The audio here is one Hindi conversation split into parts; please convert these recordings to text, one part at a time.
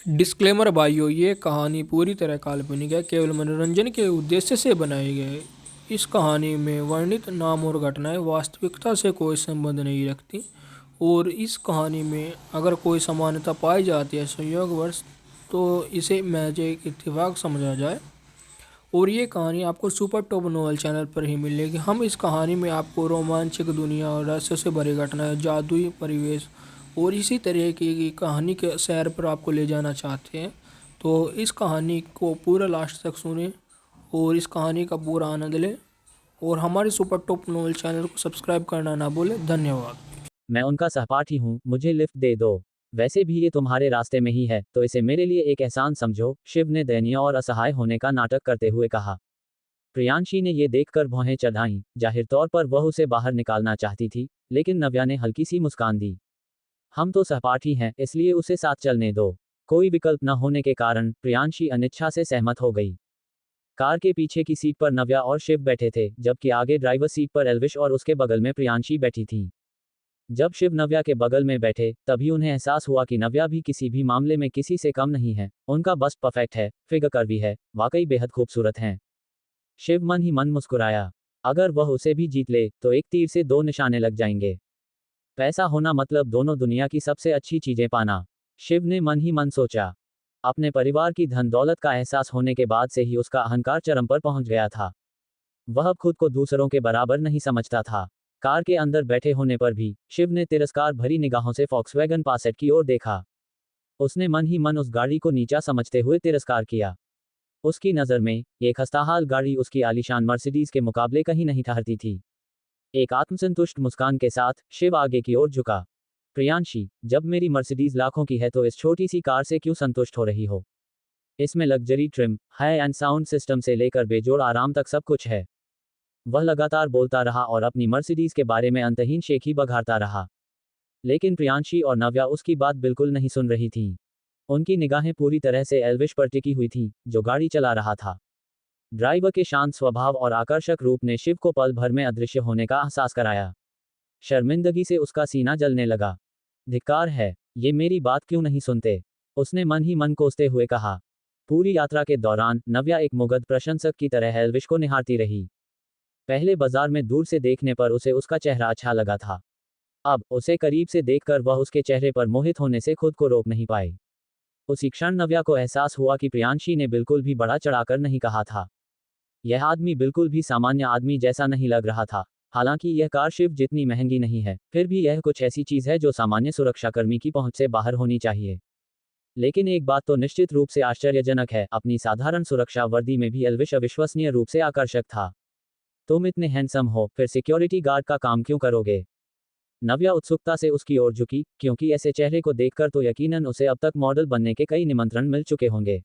डिस्क्लेमर भाइयों, ये कहानी पूरी तरह काल्पनिक है, केवल मनोरंजन के उद्देश्य से बनाई गई है। इस कहानी में वर्णित नाम और घटनाएं वास्तविकता से कोई संबंध नहीं रखती, और इस कहानी में अगर कोई समानता पाई जाती है संयोगवश, तो इसे महज एक इत्तेफाक समझा जाए। और ये कहानी आपको सुपर टॉप नॉवल चैनल पर ही मिलेगी। हम इस कहानी में आपको रोमांचक दुनिया और रहस्य से भरी घटनाएं, जादुई परिवेश और इसी तरह की कहानी के सैर पर आपको ले जाना चाहते हैं। तो इस कहानी को पूरा लास्ट तक सुने और इस कहानी का पूरा आनंद लें, और हमारे सुपर टॉप नॉवल चैनल को सब्सक्राइब करना ना भूलें। धन्यवाद। मैं उनका सहपाठी हूँ, मुझे लिफ्ट दे दो। वैसे भी ये तुम्हारे रास्ते में ही है, तो इसे मेरे लिए एक एहसान समझो, शिव ने दयनीय और असहाय होने का नाटक करते हुए कहा। प्रियांशी ने ये देखकर भौहें चढ़ाईं। जाहिर तौर पर वह उसे बाहर निकालना चाहती थी, लेकिन नव्या ने हल्की सी मुस्कान दी। हम तो सहपाठी हैं, इसलिए उसे साथ चलने दो। कोई विकल्प न होने के कारण प्रियांशी अनिच्छा से सहमत हो गई। कार के पीछे की सीट पर नव्या और शिव बैठे थे, जबकि आगे ड्राइवर सीट पर एल्विश और उसके बगल में प्रियांशी बैठी थी। जब शिव नव्या के बगल में बैठे, तभी उन्हें एहसास हुआ कि नव्या भी किसी भी मामले में किसी से कम नहीं है। उनका बस परफेक्ट है, फिगर कर्वी है, वाकई बेहद खूबसूरत हैं। शिव मन ही मन मुस्कुराया। अगर वह उसे भी जीत ले, तो एक तीर से दो निशाने लग जाएंगे। पैसा होना मतलब दोनों दुनिया की सबसे अच्छी चीजें पाना। शिव ने मन ही मन सोचा। अपने परिवार की धन दौलत का एहसास होने के बाद से ही उसका अहंकार चरम पर पहुंच गया था। वह अब खुद को दूसरों के बराबर नहीं समझता था। कार के अंदर बैठे होने पर भी शिव ने तिरस्कार भरी निगाहों से फॉक्सवैगन पासेट की ओर देखा। उसने मन ही मन उस गाड़ी को नीचा समझते हुए तिरस्कार किया। उसकी नज़र में ये खस्ताहाल गाड़ी उसकी आलीशान मर्सिडीज के मुकाबले कहीं नहीं ठहरती थी। एक आत्मसंतुष्ट मुस्कान के साथ शिव आगे की ओर झुका। प्रियांशी, जब मेरी मर्सिडीज लाखों की है तो इस छोटी सी कार से क्यों संतुष्ट हो रही हो? इसमें luxury trim, high and sound system से लेकर बेजोड़ आराम तक सब कुछ है। वह लगातार बोलता रहा और अपनी मर्सिडीज के बारे में अंतहीन शेखी बघारता रहा। लेकिन प्रियांशी और नव्या उसकी बात बिल्कुल नहीं सुन रही थीं। उनकी निगाहें पूरी तरह से एल्विश पर टिकी हुई थीं, जो गाड़ी चला रहा था। ड्राइवर के शांत स्वभाव और आकर्षक रूप ने शिव को पल भर में अदृश्य होने का एहसास कराया। शर्मिंदगी से उसका सीना जलने लगा। धिक्कार है, ये मेरी बात क्यों नहीं सुनते? उसने मन ही मन कोसते हुए कहा। पूरी यात्रा के दौरान नव्या एक मुग्ध प्रशंसक की तरह एल्विश को निहारती रही। पहले बाजार में दूर से देखने पर उसे उसका चेहरा अच्छा लगा था। अब उसे करीब से देखकर वह उसके चेहरे पर मोहित होने से खुद को रोक नहीं पाई। उसी क्षण नव्या को एहसास हुआ कि प्रियांशी ने बिल्कुल भी बढ़ा चढ़ाकर नहीं कहा था। यह आदमी बिल्कुल भी सामान्य आदमी जैसा नहीं लग रहा था। हालांकि यह कार शिव जितनी महंगी नहीं है, फिर भी यह कुछ ऐसी चीज है जो सामान्य सुरक्षाकर्मी की पहुंच से बाहर होनी चाहिए। लेकिन एक बात तो निश्चित रूप से आश्चर्यजनक है, अपनी साधारण सुरक्षा वर्दी में भी एल्विश अविश्वसनीय रूप से आकर्षक था। तुम इतने हैंडसम हो, फिर सिक्योरिटी गार्ड का काम क्यों करोगे? नव्या उत्सुकता से उसकी ओर झुकी, क्योंकि ऐसे चेहरे को देखकर तो यकीनन उसे अब तक मॉडल बनने के कई निमंत्रण मिल चुके होंगे।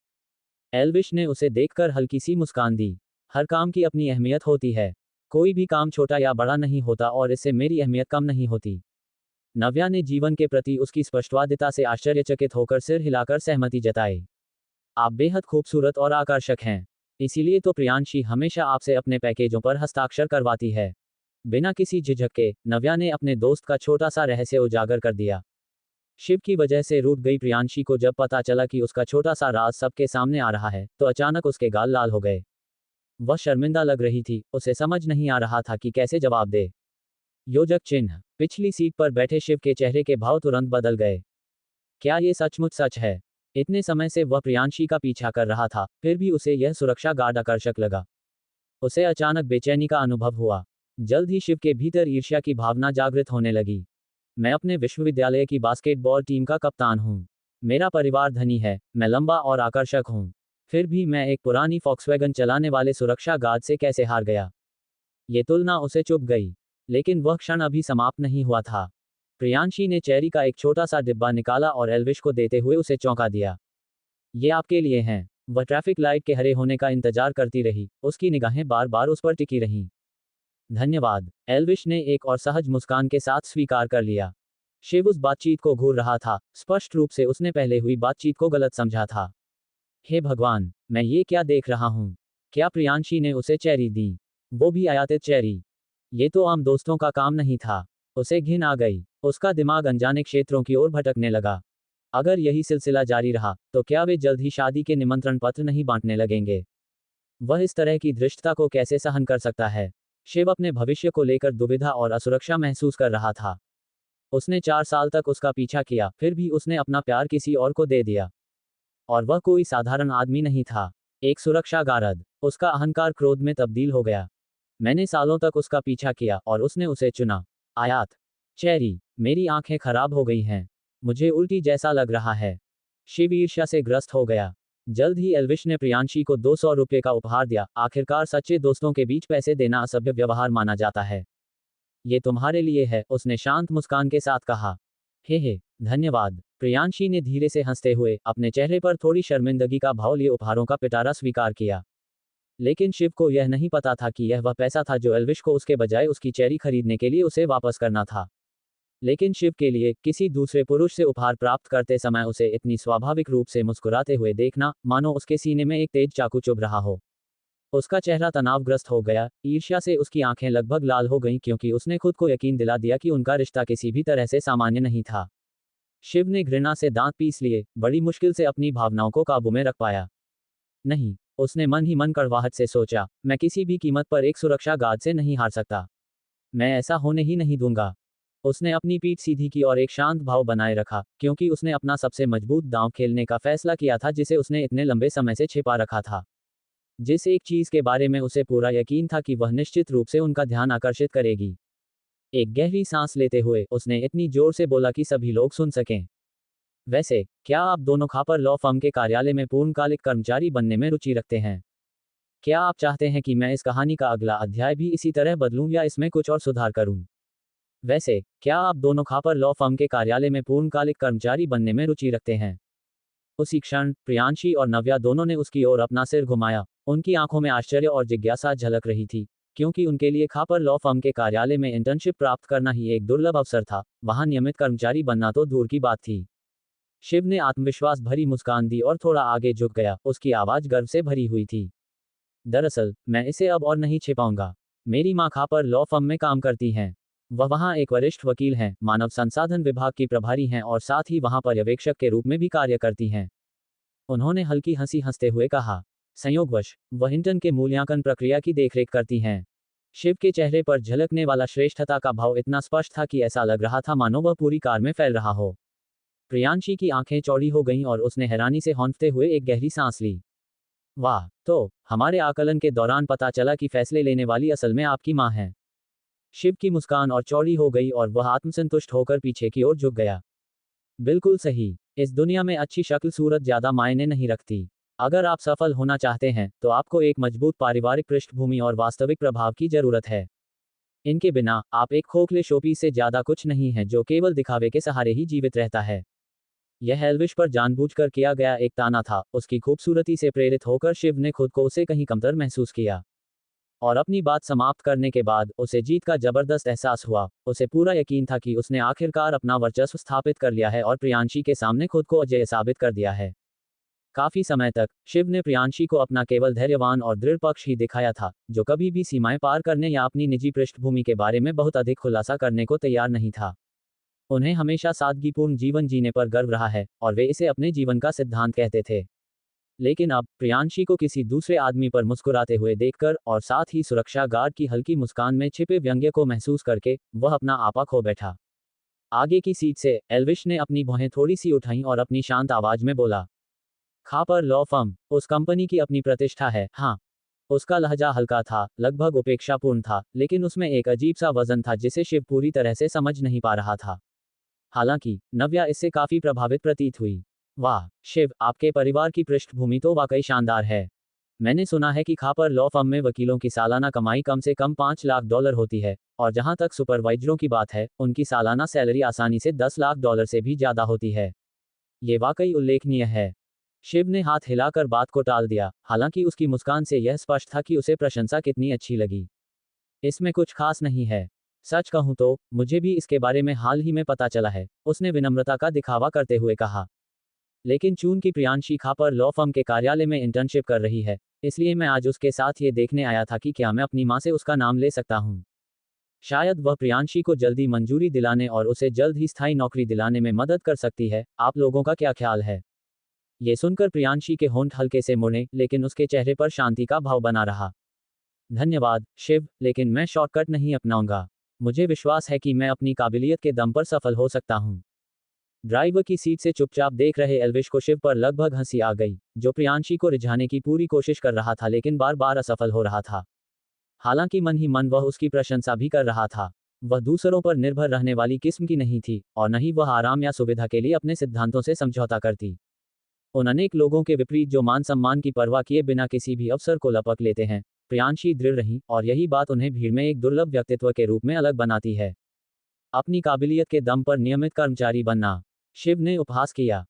एल्विश ने उसे देखकर हल्की सी मुस्कान दी। हर काम की अपनी अहमियत होती है। कोई भी काम छोटा या बड़ा नहीं होता और इससे मेरी अहमियत कम नहीं होती। नव्या ने जीवन के प्रति उसकी स्पष्टवादिता से आश्चर्यचकित होकर सिर हिलाकर सहमति जताई। आप बेहद खूबसूरत और आकर्षक हैं। इसीलिए तो प्रियांशी हमेशा आपसे अपने पैकेजों पर हस्ताक्षर करवाती है। बिना किसी झिझक के नव्या ने अपने दोस्त का छोटा सा रहस्य उजागर कर दिया। शिव की वजह से रूठ गई प्रियांशी को जब पता चला कि उसका छोटा सा राज सबके सामने आ रहा है, तो अचानक उसके गाल लाल हो गए। वह शर्मिंदा लग रही थी, उसे समझ नहीं आ रहा था कि कैसे जवाब दे। योजक चिन्ह। पिछली सीट पर बैठे शिव के चेहरे के भाव तुरंत बदल गए। क्या ये सचमुच सच है? इतने समय से वह प्रियांशी का पीछा कर रहा था, फिर भी उसे यह सुरक्षा गार्ड आकर्षक लगा। उसे अचानक बेचैनी का अनुभव हुआ। जल्द ही शिव के भीतर ईर्ष्या की भावना जागृत होने लगी। मैं अपने विश्वविद्यालय की बास्केटबॉल टीम का कप्तान हूँ। मेरा परिवार धनी है, मैं लंबा और आकर्षक हूँ। फिर भी मैं एक पुरानी फॉक्सवैगन चलाने वाले सुरक्षा गार्ड से कैसे हार गया? ये तुलना उसे चुभ गई। लेकिन वह क्षण अभी समाप्त नहीं हुआ था। प्रियांशी ने चेरी का एक छोटा सा डिब्बा निकाला और एल्विश को देते हुए उसे चौंका दिया। ये आपके लिए हैं। वह ट्रैफिक लाइट के हरे होने का इंतजार करती रही, उसकी निगाहें बार बार उस पर टिकी रहीं। धन्यवाद। एल्विश ने एक और सहज मुस्कान के साथ स्वीकार कर लिया। शिव उस बातचीत को घूर रहा था, स्पष्ट रूप से उसने पहले हुई बातचीत को गलत समझा था। हे भगवान, मैं ये क्या देख रहा हूँ? क्या प्रियांशी ने उसे चेरी दी? वो भी आयातित चेरी। ये तो आम दोस्तों का काम नहीं था। उसे घिन आ गई। उसका दिमाग अनजाने क्षेत्रों की ओर भटकने लगा। अगर यही सिलसिला जारी रहा तो क्या वे जल्द ही शादी के निमंत्रण पत्र नहीं बांटने लगेंगे? वह इस तरह की धृष्टता को कैसे सहन कर सकता है? शिव अपने भविष्य को लेकर दुविधा और असुरक्षा महसूस कर रहा था। उसने 4 साल तक उसका पीछा किया, फिर भी उसने अपना प्यार किसी और को दे दिया। और वह कोई साधारण आदमी नहीं था, एक सुरक्षा गारद। उसका अहंकार क्रोध में तब्दील हो गया। मैंने सालों तक उसका पीछा किया और उसने उसे चुना। आयात चेरी, मेरी आंखें खराब हो गई हैं। मुझे उल्टी जैसा लग रहा है। शिव ईर्ष्या से ग्रस्त हो गया। जल्द ही एल्विश ने प्रियांशी को 200 रुपये का उपहार दिया। आखिरकार सच्चे दोस्तों के बीच पैसे देना असभ्य व्यवहार माना जाता है। ये तुम्हारे लिए है, उसने शांत मुस्कान के साथ कहा। हे, धन्यवाद। प्रियांशी ने धीरे से हंसते हुए अपने चेहरे पर थोड़ी शर्मिंदगी का भाव लिए उपहारों का पिटारा स्वीकार किया। लेकिन शिव को यह नहीं पता था कि यह वह पैसा था जो एल्विश को उसके बजाय उसकी चेरी खरीदने के लिए उसे वापस करना था। लेकिन शिव के लिए किसी दूसरे पुरुष से उपहार प्राप्त करते समय उसे इतनी स्वाभाविक रूप से मुस्कुराते हुए देखना, मानो उसके सीने में एक तेज चाकू चुभ रहा हो। उसका चेहरा तनावग्रस्त हो गया। ईर्ष्या से उसकी आंखें लगभग लाल हो गईं क्योंकि उसने खुद को यकीन दिला दिया कि उनका रिश्ता किसी भी तरह से सामान्य नहीं था। शिव ने घृणा से दांत पीस लिए, बड़ी मुश्किल से अपनी भावनाओं को काबू में रख पाया। नहीं, उसने मन ही मन कड़वाहट से सोचा, मैं किसी भी कीमत पर एक सुरक्षा गार्ड से नहीं हार सकता। मैं ऐसा होने ही नहीं दूंगा। उसने अपनी पीठ सीधी की और एक शांत भाव बनाए रखा, क्योंकि उसने अपना सबसे मजबूत दांव खेलने का फैसला किया था जिसे उसने इतने लंबे समय से छिपा रखा था। जिस एक चीज के बारे में उसे पूरा यकीन था कि वह निश्चित रूप से उनका ध्यान आकर्षित करेगी। एक गहरी सांस लेते हुए उसने इतनी जोर से बोला कि सभी लोग सुन सकें। वैसे, क्या आप दोनों खापर लॉ फर्म के कार्यालय में पूर्णकालिक कर्मचारी बनने में रुचि रखते हैं? क्या आप चाहते हैं कि मैं इस कहानी का अगला अध्याय भी इसी तरह बदलूं या इसमें कुछ और सुधार करूं? वैसे, क्या आप दोनों खापर लॉ फर्म के कार्यालय में पूर्णकालिक कर्मचारी बनने में रुचि रखते हैं? उसी क्षण प्रियांशी और नव्या दोनों ने उसकी ओर अपना सिर घुमाया। उनकी आंखों में आश्चर्य और जिज्ञासा झलक रही थी, क्योंकि उनके लिए खापर लॉ फर्म के कार्यालय में इंटर्नशिप प्राप्त करना ही एक दुर्लभ अवसर था, वहां नियमित कर्मचारी बनना तो दूर की बात थी। शिव ने आत्मविश्वास भरी मुस्कान दी और थोड़ा आगे झुक गया। उसकी आवाज गर्व से भरी हुई थी। दरअसल, मैं इसे अब और नहीं छिपाऊंगा। मेरी माँ खापर लॉ फर्म में काम करती हैं। वह वहाँ एक वरिष्ठ वकील हैं, मानव संसाधन विभाग की प्रभारी हैं और साथ ही वहाँ पर्यवेक्षक के रूप में भी कार्य करती हैं। उन्होंने हल्की हंसी हंसते हुए कहा। संयोगवश, वह इंटर्न के मूल्यांकन प्रक्रिया की देखरेख करती हैं। शिव के चेहरे पर झलकने वाला श्रेष्ठता का भाव इतना स्पष्ट था कि ऐसा लग रहा था मानो वह पूरी कार में फैल रहा हो। प्रियांशी की आंखें चौड़ी हो गईं और उसने हैरानी से हौंकते हुए एक गहरी सांस ली। वाह, तो हमारे आकलन के दौरान पता चला कि फैसले लेने वाली असल में आपकी माँ है। शिव की मुस्कान और चौड़ी हो गई और वह आत्मसंतुष्ट होकर पीछे की ओर झुक गया। बिल्कुल सही। इस दुनिया में अच्छी शक्ल सूरत ज्यादा मायने नहीं रखती। अगर आप सफल होना चाहते हैं तो आपको एक मजबूत पारिवारिक पृष्ठभूमि और वास्तविक प्रभाव की जरूरत है। इनके बिना आप एक खोखले शोपीस से ज्यादा कुछ नहीं है जो केवल दिखावे के सहारे ही जीवित रहता है। यह एल्विश पर जानबूझकर किया गया एक ताना था। उसकी खूबसूरती से प्रेरित होकर शिव ने खुद को उसे कहीं कमतर महसूस किया। और अपनी बात समाप्त करने के बाद उसे जीत का जबरदस्त एहसास हुआ। उसे पूरा यकीन था कि उसने आखिरकार अपना वर्चस्व स्थापित कर लिया है और प्रियांशी के सामने खुद को अजेय साबित कर दिया है। काफी समय तक शिव ने प्रियांशी को अपना केवल धैर्यवान और दृढ़ पक्ष ही दिखाया था, जो कभी भी सीमाएं पार करने या अपनी निजी पृष्ठभूमि के बारे में बहुत अधिक खुलासा करने को तैयार नहीं था। उन्हें हमेशा सादगीपूर्ण जीवन जीने पर गर्व रहा है और वे इसे अपने जीवन का सिद्धांत कहते थे। लेकिन अब प्रियांशी को किसी दूसरे आदमी पर मुस्कुराते हुए देखकर और साथ ही सुरक्षा गार्ड की हल्की मुस्कान में छिपे व्यंग्य को महसूस करके वह अपना आपा खो बैठा। आगे की सीट से एल्विश ने अपनी भौहें थोड़ी सी उठाईं और अपनी शांत आवाज में बोला। खापर लॉ फर्म उस कंपनी की अपनी प्रतिष्ठा है, हाँ। उसका लहजा हल्का था, लगभग उपेक्षापूर्ण था, लेकिन उसमें एक अजीब सा वजन था जिसे शिव पूरी तरह से समझ नहीं पा रहा था। हालांकि नव्या इससे काफी प्रभावित प्रतीत हुई। वाह शिव, आपके परिवार की पृष्ठभूमि तो वाकई शानदार है। मैंने सुना है कि खापर लॉ फर्म में वकीलों की सालाना कमाई कम से कम $5 लाख होती है, और जहां तक सुपरवाइजरों की बात है, उनकी सालाना सैलरी आसानी से $10 लाख से भी ज्यादा होती है। ये वाकई उल्लेखनीय है। शिव ने हाथ हिलाकर बात को टाल दिया, हालांकि उसकी मुस्कान से यह स्पष्ट था कि उसे प्रशंसा कितनी अच्छी लगी। इसमें कुछ खास नहीं है। सच कहूं तो मुझे भी इसके बारे में हाल ही में पता चला है, उसने विनम्रता का दिखावा करते हुए कहा। लेकिन चूंकि प्रियांशी खापर लॉ फर्म के कार्यालय में इंटर्नशिप कर रही है, इसलिए मैं आज उसके साथ ये देखने आया था कि क्या मैं अपनी माँ से उसका नाम ले सकता हूँ। शायद वह प्रियांशी को जल्दी मंजूरी दिलाने और उसे जल्द ही स्थायी नौकरी दिलाने में मदद कर सकती है। आप लोगों का क्या ख्याल है? ये सुनकर प्रियांशी के होंठ हल्के से मुड़े, लेकिन उसके चेहरे पर शांति का भाव बना रहा। धन्यवाद शिव, लेकिन मैं शॉर्टकट नहीं अपनाऊंगा। मुझे विश्वास है कि मैं अपनी काबिलियत के दम पर सफल हो सकता हूं। ड्राइवर की सीट से चुपचाप देख रहे एल्विश को शिव पर लगभग हंसी आ गई, जो प्रियांशी को रिझाने की पूरी कोशिश कर रहा था लेकिन बार बार असफल हो रहा था। हालांकि मन ही मन वह उसकी प्रशंसा भी कर रहा था। वह दूसरों पर निर्भर रहने वाली किस्म की नहीं थी, और न ही वह आराम या सुविधा के लिए अपने सिद्धांतों से समझौता करती। उन अनेक लोगों के विपरीत जो मान सम्मान की परवाह किए बिना किसी भी अवसर को लपक लेते हैं, प्रियांशी दृढ़ रही, और यही बात उन्हें भीड़ में एक दुर्लभ व्यक्तित्व के रूप में अलग बनाती है। अपनी काबिलियत के दम पर नियमित कर्मचारी बनना, शिव ने उपहास किया।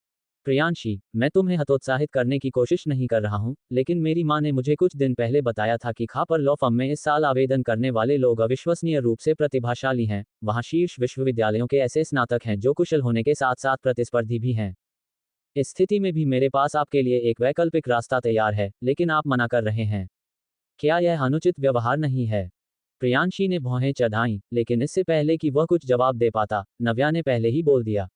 प्रियांशी, मैं तुम्हें हतोत्साहित करने की कोशिश नहीं कर रहा हूं, लेकिन मेरी मां ने मुझे कुछ दिन पहले बताया था कि खापर लॉ फर्म में इस साल आवेदन करने वाले लोग अविश्वसनीय रूप से प्रतिभाशाली हैं। वहां शीर्ष विश्वविद्यालयों के ऐसे स्नातक हैं जो कुशल होने के साथ साथ प्रतिस्पर्धी भी हैं। इस स्थिति में भी मेरे पास आपके लिए एक वैकल्पिक रास्ता तैयार है, लेकिन आप मना कर रहे हैं। क्या यह अनुचित व्यवहार नहीं है? प्रियांशी ने भौहें चढ़ाईं, लेकिन इससे पहले कि वह कुछ जवाब दे पाता, नव्या ने पहले ही बोल दिया।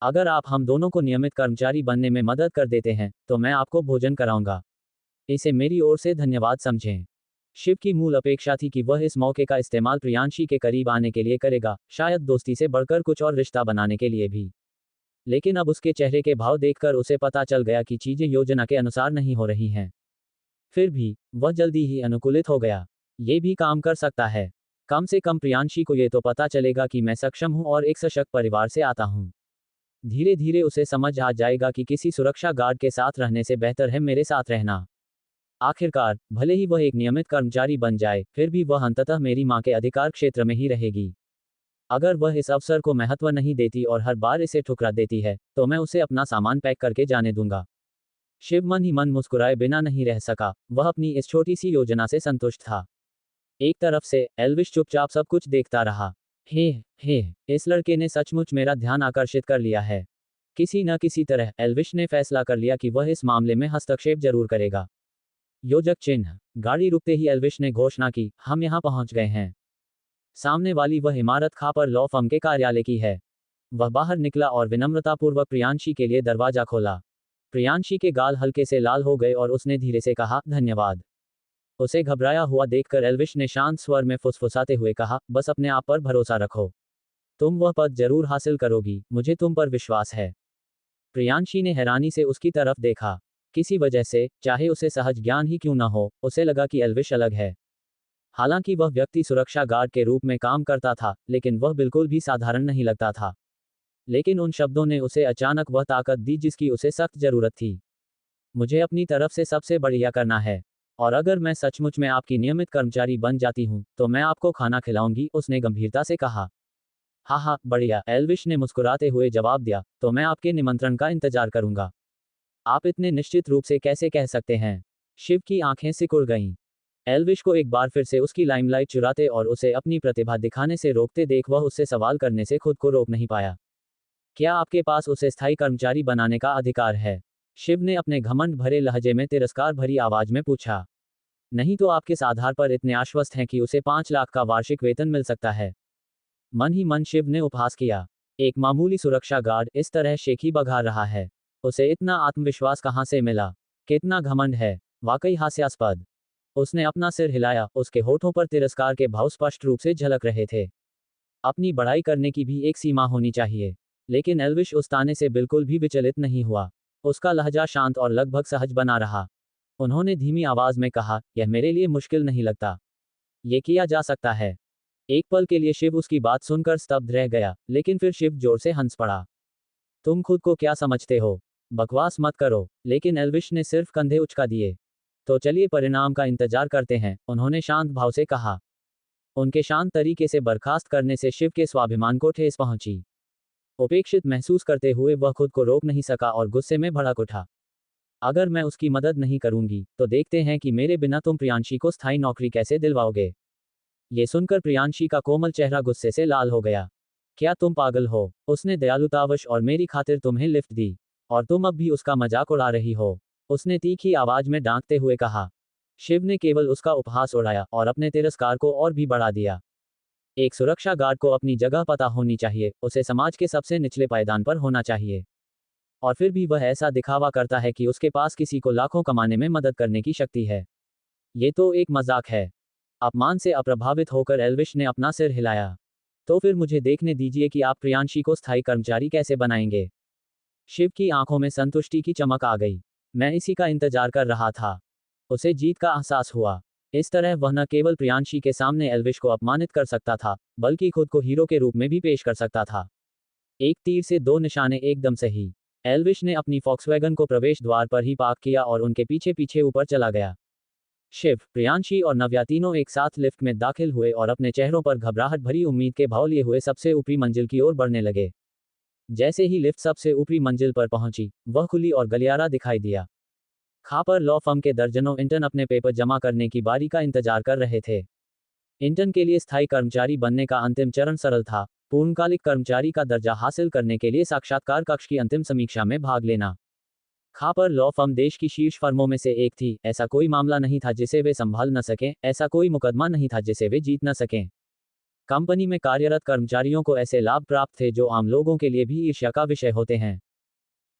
अगर आप हम दोनों को नियमित कर्मचारी बनने में मदद कर देते हैं, तो मैं आपको भोजन कराऊंगा। इसे मेरी ओर से धन्यवाद समझें। शिव की मूल अपेक्षा थी कि वह इस मौके का इस्तेमाल प्रियांशी के करीब आने के लिए करेगा, शायद दोस्ती से बढ़कर कुछ और रिश्ता बनाने के लिए भी। लेकिन अब उसके चेहरे के भाव देखकर उसे पता चल गया कि चीजें योजना के अनुसार नहीं हो रही हैं। फिर भी वह जल्दी ही अनुकूलित हो गया। ये भी काम कर सकता है। कम से कम प्रियांशी को ये तो पता चलेगा कि मैं सक्षम हूं और एक सशक्त परिवार से आता हूं। धीरे धीरे उसे समझ आ जाएगा कि किसी सुरक्षा गार्ड के साथ रहने से बेहतर है मेरे साथ रहना। आखिरकार, भले ही वह एक नियमित कर्मचारी बन जाए, फिर भी वह अंततः मेरी मां के अधिकार क्षेत्र में ही रहेगी। अगर वह इस अवसर को महत्व नहीं देती और हर बार इसे ठुकरा देती है, तो मैं उसे अपना सामान पैक करके जाने दूंगा। शिव मन ही मन मुस्कुराए बिना नहीं रह सका। वह अपनी इस छोटी सी योजना से संतुष्ट था। एक तरफ से एल्विश चुपचाप सब कुछ देखता रहा। हे, हे, इस लड़के ने सचमुच मेरा ध्यान आकर्षित कर लिया है। किसी न किसी तरह एल्विश ने फैसला कर लिया कि वह इस मामले में हस्तक्षेप जरूर करेगा। योजक चिन्ह। गाड़ी रुकते ही एल्विश ने घोषणा की, हम यहां पहुंच गए हैं। सामने वाली वह इमारत खापर लॉ फर्म के कार्यालय की है। वह बाहर निकला और विनम्रतापूर्वक प्रियांशी के लिए दरवाजा खोला। प्रियांशी के गाल हल्के से लाल हो गए और उसने धीरे से कहा, धन्यवाद। उसे घबराया हुआ देखकर एल्विश ने शांत स्वर में फुसफुसाते हुए कहा, बस अपने आप पर भरोसा रखो। तुम वह पद जरूर हासिल करोगी, मुझे तुम पर विश्वास है। प्रियांशी ने हैरानी से उसकी तरफ देखा। किसी वजह से, चाहे उसे सहज ज्ञान ही क्यों न हो, उसे लगा कि एल्विश अलग है। हालांकि वह व्यक्ति सुरक्षा गार्ड के रूप में काम करता था, लेकिन वह बिल्कुल भी साधारण नहीं लगता था। लेकिन उन शब्दों ने उसे अचानक वह ताकत दी जिसकी उसे सख्त जरूरत थी। मुझे अपनी तरफ से सबसे बढ़िया करना है। और अगर मैं सचमुच में आपकी नियमित कर्मचारी बन जाती हूं, तो मैं आपको खाना खिलाऊंगी, उसने गंभीरता से कहा। हाँ हाँ, बढ़िया, एल्विश ने मुस्कुराते हुए जवाब दिया, तो मैं आपके निमंत्रण का इंतजार करूंगा। आप इतने निश्चित रूप से कैसे कह सकते हैं? शिव की आंखें सिकुड़ गईं। एल्विश को एक बार फिर से उसकी लाइमलाइट चुराते और उसे अपनी प्रतिभा दिखाने से रोकते देख वह उससे सवाल करने से खुद को रोक नहीं पाया। क्या आपके पास उसे स्थायी कर्मचारी बनाने का अधिकार है? शिव ने अपने घमंड भरे लहजे में तिरस्कार भरी आवाज में पूछा। नहीं तो आप किस आधार पर इतने आश्वस्त हैं कि उसे 5 लाख का वार्षिक वेतन मिल सकता है? मन ही मन शिव ने उपहास किया। एक मामूली सुरक्षा गार्ड इस तरह शेखी बघा रहा है। उसे इतना आत्मविश्वास कहां से मिला? कितना घमंड है, वाकई हास्यास्पद। उसने अपना सिर हिलाया, उसके होठों पर तिरस्कार के भाव स्पष्ट रूप से झलक रहे थे। अपनी बढ़ाई करने की भी एक सीमा होनी चाहिए। लेकिन एल्विश उस ताने से बिल्कुल भी विचलित नहीं हुआ। उसका लहजा शांत और लगभग सहज बना रहा। उन्होंने धीमी आवाज में कहा, यह मेरे लिए मुश्किल नहीं लगता। ये किया जा सकता है। एक पल के लिए शिव उसकी बात सुनकर स्तब्ध रह गया, लेकिन फिर शिव जोर से हंस पड़ा। तुम खुद को क्या समझते हो? बकवास मत करो। लेकिन एल्विश ने सिर्फ कंधे उचका दिए। तो चलिए परिणाम का इंतजार करते हैं, उन्होंने शांत भाव से कहा। उनके शांत तरीके से बर्खास्त करने से शिव के स्वाभिमान को ठेस पहुंची। उपेक्षित महसूस करते हुए वह खुद को रोक नहीं सका और गुस्से में भड़क उठा। अगर मैं उसकी मदद नहीं करूंगी, तो देखते हैं कि मेरे बिना तुम प्रियांशी को स्थायी नौकरी कैसे दिलवाओगे। ये सुनकर प्रियांशी का कोमल चेहरा गुस्से से लाल हो गया। क्या तुम पागल हो? उसने दयालुतावश और मेरी खातिर तुम्हें लिफ्ट दी, और तुम अब भी उसका मजाक उड़ा रही हो, उसने तीखी आवाज में डांटते हुए कहा। शिव ने केवल उसका उपहास उड़ाया और अपने तिरस्कार को और भी बढ़ा दिया। एक सुरक्षा गार्ड को अपनी जगह पता होनी चाहिए, उसे समाज के सबसे निचले पायदान पर होना चाहिए। और फिर भी वह ऐसा दिखावा करता है कि उसके पास किसी को लाखों कमाने में मदद करने की शक्ति है। ये तो एक मजाक है। अपमान से अप्रभावित होकर एल्विश ने अपना सिर हिलाया। तो फिर मुझे देखने दीजिए कि आप प्रियांशी को स्थायी कर्मचारी कैसे बनाएंगे। शिव की आंखों में संतुष्टि की चमक आ गई। मैं इसी का इंतजार कर रहा था। उसे जीत का एहसास हुआ। इस तरह वह न केवल प्रियांशी के सामने एल्विश को अपमानित कर सकता था, बल्कि खुद को हीरो के रूप में भी पेश कर सकता था। एक तीर से दो निशाने एकदम सही। एल्विश ने अपनी फॉक्सवैगन को प्रवेश द्वार पर ही पार्क किया और उनके पीछे पीछे ऊपर चला गया। शिव, प्रियांशी और नव्या तीनों एक साथ लिफ्ट में दाखिल हुए और अपने चेहरों पर घबराहट भरी उम्मीद के भाव लिए हुए सबसे ऊपरी मंजिल की ओर बढ़ने लगे। जैसे ही लिफ्ट सबसे ऊपरी मंजिल पर पहुंची, वह खुली और गलियारा दिखाई दिया। खापर लॉ फर्म के दर्जनों इंटर्न अपने पेपर जमा करने की बारी का इंतजार कर रहे थे। इंटर्न के लिए स्थायी कर्मचारी बनने का अंतिम चरण सरल था, पूर्णकालिक कर्मचारी का दर्जा हासिल करने के लिए साक्षात्कार कक्ष की अंतिम समीक्षा में भाग लेना। खापर लॉ फर्म देश की शीर्ष फर्मों में से एक थी। ऐसा कोई मामला नहीं था जिसे वे संभाल न सकें, ऐसा कोई मुकदमा नहीं था जिसे वे जीत न सकें। कंपनी में कार्यरत कर्मचारियों को ऐसे लाभ प्राप्त थे जो आम लोगों के लिए भी ईर्ष्या का विषय होते हैं।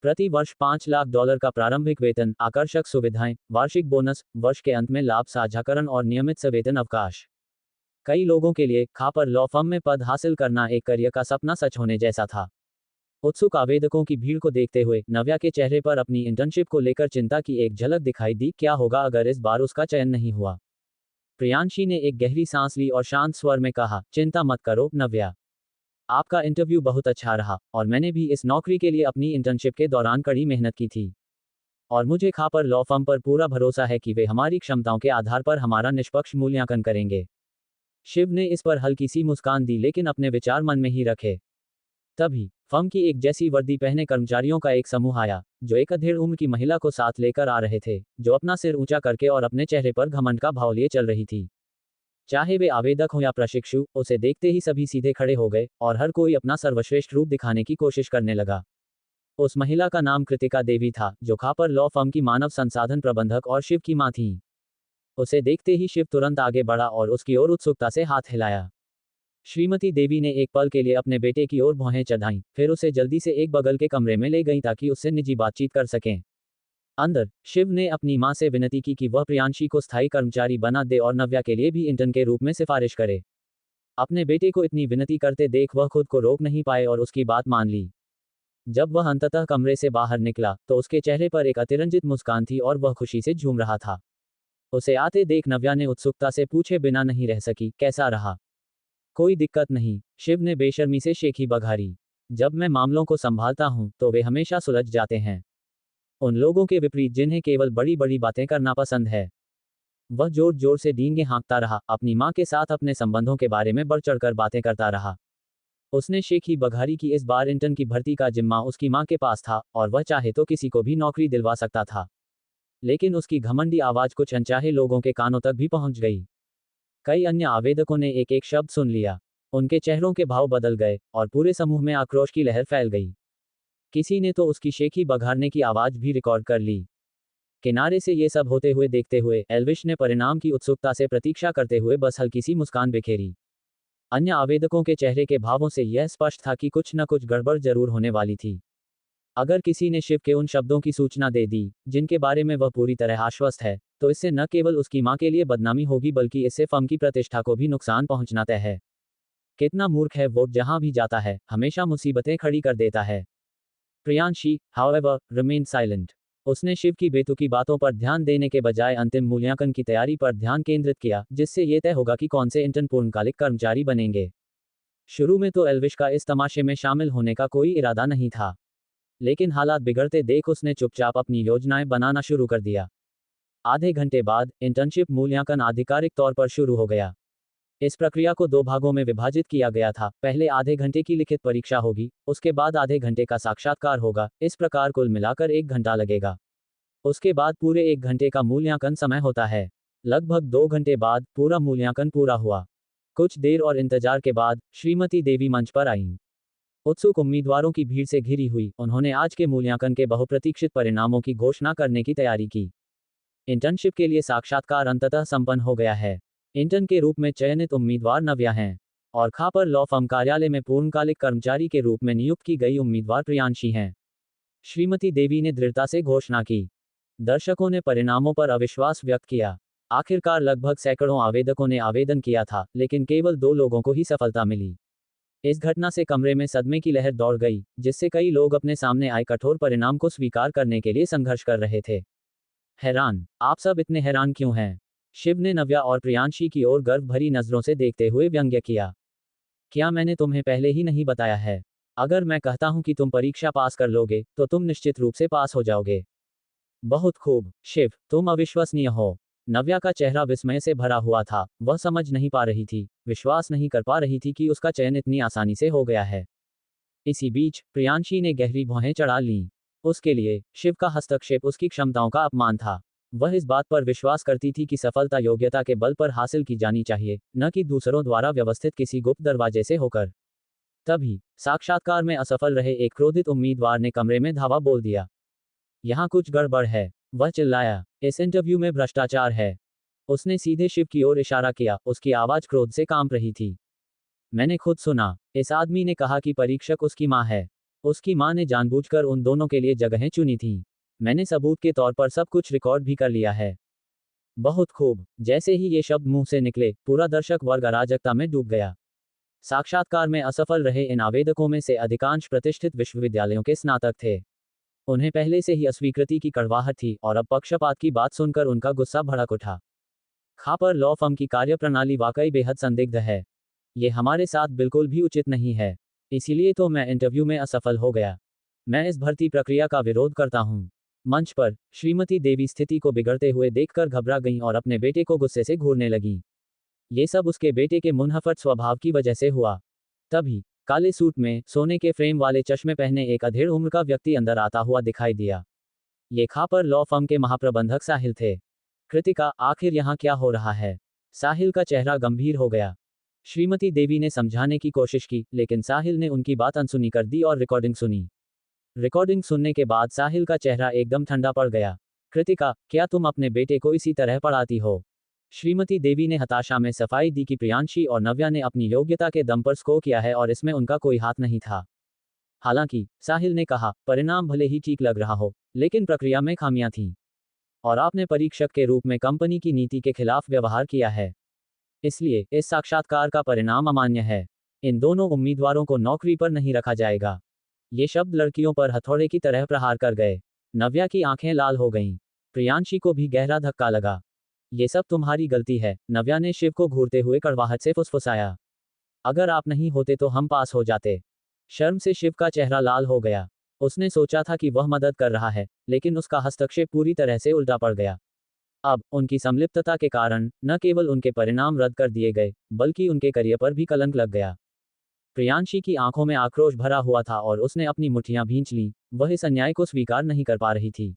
प्रति वर्ष $5 लाख का प्रारंभिक वेतन, आकर्षक सुविधाएं, वार्षिक बोनस, वर्ष के अंत में लाभ साझाकरण और नियमित सवेतन अवकाश। कई लोगों के लिए खापर लॉ फर्म में पद हासिल करना एक करियर का सपना सच होने जैसा था। उत्सुक आवेदकों की भीड़ को देखते हुए नव्या के चेहरे पर अपनी इंटर्नशिप को लेकर चिंता की एक झलक दिखाई दी। क्या होगा अगर इस बार उसका चयन नहीं हुआ? प्रियांशी ने एक गहरी सांस ली और शांत स्वर में कहा, चिंता मत करो नव्या। आपका इंटरव्यू बहुत अच्छा रहा और मैंने भी इस नौकरी के लिए अपनी इंटर्नशिप के दौरान कड़ी मेहनत की थी। और मुझे खापर लॉ फर्म पर पूरा भरोसा है कि वे हमारी क्षमताओं के आधार पर हमारा निष्पक्ष मूल्यांकन करेंगे। शिव ने इस पर हल्की सी मुस्कान दी लेकिन अपने विचार मन में ही रखे। तभी फर्म की एक जैसी वर्दी पहने कर्मचारियों का एक समूह आया, जो एक अधेड़ उम्र की महिला को साथ लेकर आ रहे थे, जो अपना सिर ऊंचा करके और अपने चेहरे पर घमंड का भाव लिए चल रही थी। चाहे वे आवेदक हो या प्रशिक्षु, उसे देखते ही सभी सीधे खड़े हो गए और हर कोई अपना सर्वश्रेष्ठ रूप दिखाने की कोशिश करने लगा। उस महिला का नाम कृतिका देवी था, जो खापर लॉ फर्म की मानव संसाधन प्रबंधक और शिव की मां थीं। उसे देखते ही शिव तुरंत आगे बढ़ा और उसकी ओर उत्सुकता से हाथ हिलाया। श्रीमती देवी ने एक पल के लिए अपने बेटे की ओर भौहें चढ़ाईं, फिर उसे जल्दी से एक बगल के कमरे में ले गईं ताकि उससे निजी बातचीत कर सकें। अंदर शिव ने अपनी मां से विनती की कि वह प्रियांशी को स्थायी कर्मचारी बना दे और नव्या के लिए भी इंटर्न के रूप में सिफारिश करे। अपने बेटे को इतनी विनती करते देख वह खुद को रोक नहीं पाए और उसकी बात मान ली। जब वह अंततः कमरे से बाहर निकला तो उसके चेहरे पर एक अतिरंजित मुस्कान थी और वह खुशी से झूम रहा था। उसे आते देख नव्या ने उत्सुकता से पूछे बिना नहीं रह सकी, कैसा रहा? कोई दिक्कत नहीं, शिव ने बेशर्मी से शेखी बघारी। जब मैं मामलों को संभालता हूं तो वे हमेशा सुलझ जाते हैं, उन लोगों के विपरीत जिन्हें केवल बड़ी बड़ी बातें करना पसंद है। वह जोर जोर से डींगे हाँकता रहा, अपनी मां के साथ अपने संबंधों के बारे में बढ़ चढ़कर बातें करता रहा। उसने शेखी बघारी की इस बार इंटर्न की भर्ती का जिम्मा उसकी मां के पास था और वह चाहे तो किसी को भी नौकरी दिलवा सकता था। लेकिन उसकी घमंडी आवाज कुछ अनचाहे लोगों के कानों तक भी पहुंच गई। कई अन्य आवेदकों ने एक एक शब्द सुन लिया। उनके चेहरों के भाव बदल गए और पूरे समूह में आक्रोश की लहर फैल गई। किसी ने तो उसकी शेखी बघारने की आवाज भी रिकॉर्ड कर ली। किनारे से ये सब होते हुए देखते हुए एल्विश ने परिणाम की उत्सुकता से प्रतीक्षा करते हुए बस हल्की सी मुस्कान बिखेरी। अन्य आवेदकों के चेहरे के भावों से यह स्पष्ट था कि कुछ न कुछ गड़बड़ जरूर होने वाली थी। अगर किसी ने शिव के उन शब्दों की सूचना दे दी जिनके बारे में वह पूरी तरह आश्वस्त है, तो इससे न केवल उसकी मां के लिए बदनामी होगी बल्कि इससे फर्म की प्रतिष्ठा को भी नुकसान पहुंचना तय है। कितना मूर्ख है वो, जहां भी जाता है हमेशा मुसीबतें खड़ी कर देता है। Priyanshi, however, remained silent. उसने शिव की बेतुकी बातों पर ध्यान देने के बजाय अंतिम मूल्यांकन की तैयारी पर ध्यान केंद्रित किया, जिससे यह तय होगा कि कौन से इंटर्न पूर्णकालिक कर्मचारी बनेंगे। शुरू में तो एल्विश का इस तमाशे में शामिल होने का कोई इरादा नहीं था, लेकिन हालात बिगड़ते देख उसने चुपचाप अपनी योजनाएं बनाना शुरू कर दिया। आधे घंटे बाद इंटर्नशिप मूल्यांकन आधिकारिक तौर पर शुरू हो गया। इस प्रक्रिया को 2 भागों में विभाजित किया गया था। पहले आधे घंटे की लिखित परीक्षा होगी, उसके बाद आधे घंटे का साक्षात्कार होगा। इस प्रकार कुल मिलाकर 1 घंटा लगेगा। उसके बाद पूरे 1 घंटे का मूल्यांकन समय होता है। लगभग 2 घंटे बाद पूरा मूल्यांकन पूरा हुआ। कुछ देर और इंतजार के बाद श्रीमती देवी मंच पर आईं। उत्सुक उम्मीदवारों की भीड़ से घिरी हुई उन्होंने आज के मूल्यांकन के बहुप्रतीक्षित परिणामों की घोषणा करने की तैयारी की। इंटर्नशिप के लिए साक्षात्कार अंततः संपन्न हो गया है। इंटर्न के रूप में चयनित उम्मीदवार नव्या हैं और खापर लॉ फर्म कार्यालय में पूर्णकालिक कर्मचारी के रूप में नियुक्त की गई उम्मीदवार प्रियांशी हैं, श्रीमती देवी ने दृढ़ता से घोषणा की। दर्शकों ने परिणामों पर अविश्वास व्यक्त किया। आखिरकार लगभग सैकड़ों आवेदकों ने आवेदन किया था, लेकिन केवल 2 लोगों को ही सफलता मिली। इस घटना से कमरे में सदमे की लहर दौड़ गई, जिससे कई लोग अपने सामने आए कठोर परिणाम को स्वीकार करने के लिए संघर्ष कर रहे थे। हैरान, आप सब इतने हैरान क्यों हैं? शिव ने नव्या और प्रियांशी की ओर गर्व भरी नजरों से देखते हुए व्यंग्य किया। क्या मैंने तुम्हें पहले ही नहीं बताया है? अगर मैं कहता हूं कि तुम परीक्षा पास कर लोगे, तो तुम निश्चित रूप से पास हो जाओगे। बहुत खूब, शिव, तुम अविश्वसनीय हो। नव्या का चेहरा विस्मय से भरा हुआ था, वह समझ नहीं पा रही थी, विश्वास नहीं कर पा रही थी कि उसका चयन इतनी आसानी से हो गया है। इसी बीच प्रियांशी ने गहरी भौहें चढ़ा लीं। उसके लिए शिव का हस्तक्षेप उसकी क्षमताओं का अपमान था। वह इस बात पर विश्वास करती थी कि सफलता योग्यता के बल पर हासिल की जानी चाहिए, न कि दूसरों द्वारा व्यवस्थित किसी गुप्त दरवाजे से होकर। तभी साक्षात्कार में असफल रहे एक क्रोधित उम्मीदवार ने कमरे में धावा बोल दिया। यहाँ कुछ गड़बड़ है, वह चिल्लाया। इस इंटरव्यू में भ्रष्टाचार है। उसने सीधे शिव की ओर इशारा किया, उसकी आवाज क्रोध से कांप रही थी। मैंने खुद सुना, इस आदमी ने कहा कि परीक्षक उसकी माँ है। उसकी माँ ने जानबूझकर उन दोनों के लिए जगहें चुनी थीं। मैंने सबूत के तौर पर सब कुछ रिकॉर्ड भी कर लिया है। बहुत खूब। जैसे ही ये शब्द मुंह से निकले, पूरा दर्शक वर्ग अराजकता में डूब गया। साक्षात्कार में असफल रहे इन आवेदकों में से अधिकांश प्रतिष्ठित विश्वविद्यालयों के स्नातक थे। उन्हें पहले से ही अस्वीकृति की कड़वाहट थी और अब पक्षपात की बात सुनकर उनका गुस्सा भड़क उठा। खापर लॉ फर्म की कार्यप्रणाली वाकई बेहद संदिग्ध है। ये हमारे साथ बिल्कुल भी उचित नहीं है। इसीलिए तो मैं इंटरव्यू में असफल हो गया। मैं इस भर्ती प्रक्रिया का विरोध करता हूँ। मंच पर श्रीमती देवी स्थिति को बिगड़ते हुए देखकर घबरा गईं और अपने बेटे को गुस्से से घूरने लगीं। ये सब उसके बेटे के मुनहफट स्वभाव की वजह से हुआ। तभी काले सूट में सोने के फ्रेम वाले चश्मे पहने एक अधेड़ उम्र का व्यक्ति अंदर आता हुआ दिखाई दिया। ये खापर लॉ फर्म के महाप्रबंधक साहिल थे। कृतिका, आखिर यहाँ क्या हो रहा है? साहिल का चेहरा गंभीर हो गया। श्रीमती देवी ने समझाने की कोशिश की, लेकिन साहिल ने उनकी बात अनसुनी कर दी और रिकॉर्डिंग सुनी। रिकॉर्डिंग सुनने के बाद साहिल का चेहरा एकदम ठंडा पड़ गया। कृतिका, क्या तुम अपने बेटे को इसी तरह पढ़ाती हो? श्रीमती देवी ने हताशा में सफाई दी कि प्रियांशी और नव्या ने अपनी योग्यता के दम पर स्कोर किया है और इसमें उनका कोई हाथ नहीं था। हालांकि साहिल ने कहा, परिणाम भले ही ठीक लग रहा हो, लेकिन प्रक्रिया में खामियां थीं। और आपने परीक्षक के रूप में कंपनी की नीति के खिलाफ व्यवहार किया है। इसलिए इस साक्षात्कार का परिणाम अमान्य है। इन दोनों उम्मीदवारों को नौकरी पर नहीं रखा जाएगा। ये शब्द लड़कियों पर हथौड़े की तरह प्रहार कर गए। नव्या की आंखें लाल हो गईं। प्रियांशी को भी गहरा धक्का लगा। ये सब तुम्हारी गलती है, नव्या ने शिव को घूरते हुए कड़वाहट से फुसफुसाया। अगर आप नहीं होते तो हम पास हो जाते। शर्म से शिव का चेहरा लाल हो गया। उसने सोचा था कि वह मदद कर रहा है, लेकिन उसका हस्तक्षेप पूरी तरह से उल्टा पड़ गया। अब उनकी संलिप्तता के कारण न केवल उनके परिणाम रद्द कर दिए गए, बल्कि उनके करियर पर भी कलंक लग गया। प्रियांशी की आंखों में आक्रोश भरा हुआ था और उसने अपनी मुट्ठियां भींच लीं। वह इस अन्याय को स्वीकार नहीं कर पा रही थी।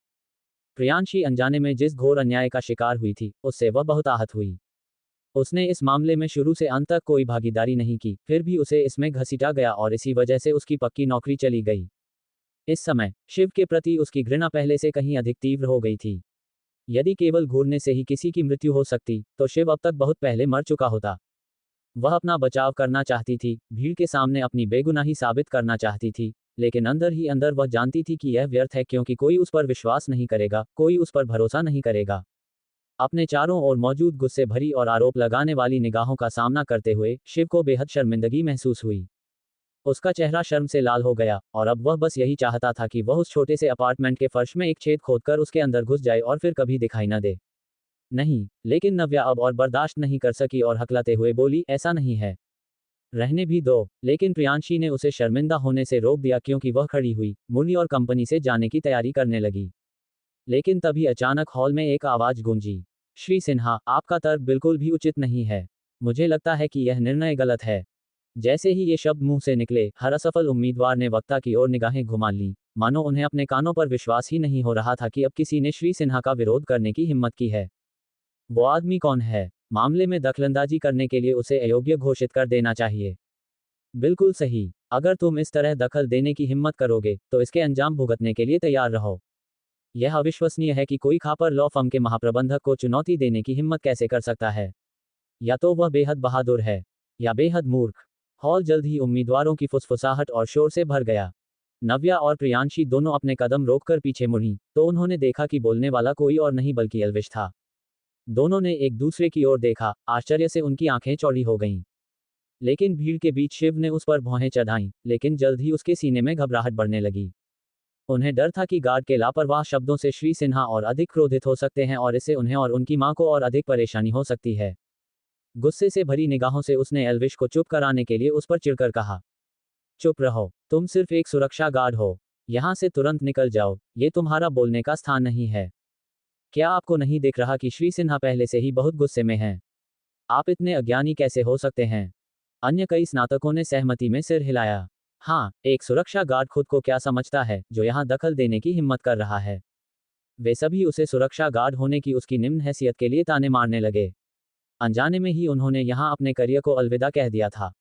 प्रियांशी अनजाने में जिस घोर अन्याय का शिकार हुई थी, उससे वह बहुत आहत हुई। उसने इस मामले में शुरू से अंत तक कोई भागीदारी नहीं की, फिर भी उसे इसमें घसीटा गया और इसी वजह से उसकी पक्की नौकरी चली गई। इस समय शिव के प्रति उसकी घृणा पहले से कहीं अधिक तीव्र हो गई थी। यदि केवल घूरने से ही किसी की मृत्यु हो सकती, तो शिव अब तक बहुत पहले मर चुका होता। वह अपना बचाव करना चाहती थी, भीड़ के सामने अपनी बेगुनाही साबित करना चाहती थी, लेकिन अंदर ही अंदर वह जानती थी कि यह व्यर्थ है, क्योंकि कोई उस पर विश्वास नहीं करेगा, कोई उस पर भरोसा नहीं करेगा। अपने चारों ओर मौजूद गुस्से भरी और आरोप लगाने वाली निगाहों का सामना करते हुए शिव को बेहद शर्मिंदगी महसूस हुई। उसका चेहरा शर्म से लाल हो गया और अब वह बस यही चाहता था कि वह उस छोटे से अपार्टमेंट के फर्श में एक छेद खोदकर उसके अंदर घुस जाए और फिर कभी दिखाई न दे। नहीं, लेकिन नव्या अब और बर्दाश्त नहीं कर सकी और हकलाते हुए बोली, ऐसा नहीं है। रहने भी दो। लेकिन प्रियांशी ने उसे शर्मिंदा होने से रोक दिया, क्योंकि वह खड़ी हुई, मुड़ी और कंपनी से जाने की तैयारी करने लगी। लेकिन तभी अचानक हॉल में एक आवाज गूंजी। श्री सिन्हा, आपका तर्क बिल्कुल भी उचित नहीं है। मुझे लगता है कि यह निर्णय गलत है। जैसे ही ये शब्द मुंह से निकले, हर असफल उम्मीदवार ने वक्ता की ओर निगाहें घुमा लीं, मानो उन्हें अपने कानों पर विश्वास ही नहीं हो रहा था कि अब किसी ने श्री सिन्हा का विरोध करने की हिम्मत की है। वो आदमी कौन है? मामले में दखलंदाजी करने के लिए उसे अयोग्य घोषित कर देना चाहिए। बिल्कुल सही। अगर तुम इस तरह दखल देने की हिम्मत करोगे, तो इसके अंजाम भुगतने के लिए तैयार रहो। यह अविश्वसनीय है कि कोई खापर लॉ फर्म के महाप्रबंधक को चुनौती देने की हिम्मत कैसे कर सकता है। या तो वह बेहद बहादुर है, या बेहद मूर्ख। हॉल जल्द ही उम्मीदवारों की फुसफुसाहट और शोर से भर गया। नव्या और प्रियांशी दोनों अपने कदम रोककर पीछे मुड़ी, तो उन्होंने देखा कि बोलने वाला कोई और नहीं बल्कि एल्विश था। दोनों ने एक दूसरे की ओर देखा, आश्चर्य से उनकी आंखें चौड़ी हो गईं। लेकिन भीड़ के बीच शिव ने उस पर भौहें चढ़ाईं, लेकिन जल्द ही उसके सीने में घबराहट बढ़ने लगी। उन्हें डर था कि गार्ड के लापरवाह शब्दों से श्री सिन्हा और अधिक क्रोधित हो सकते हैं और इससे उन्हें और उनकी मां को और अधिक परेशानी हो सकती है। गुस्से से भरी निगाहों से उसने एल्विश को चुप कराने के लिए उस पर चिढ़कर कहा, चुप रहो, तुम सिर्फ एक सुरक्षा गार्ड हो। यहां से तुरंत निकल जाओ, ये तुम्हारा बोलने का स्थान नहीं है। क्या आपको नहीं दिख रहा कि श्री सिन्हा पहले से ही बहुत गुस्से में हैं? आप इतने अज्ञानी कैसे हो सकते हैं? अन्य कई स्नातकों ने सहमति में सिर हिलाया। हाँ, एक सुरक्षा गार्ड खुद को क्या समझता है जो यहाँ दखल देने की हिम्मत कर रहा है? वे सभी उसे सुरक्षा गार्ड होने की उसकी निम्न हैसियत के लिए ताने मारने लगे। अनजाने में ही उन्होंने यहाँ अपने करियर को अलविदा कह दिया था।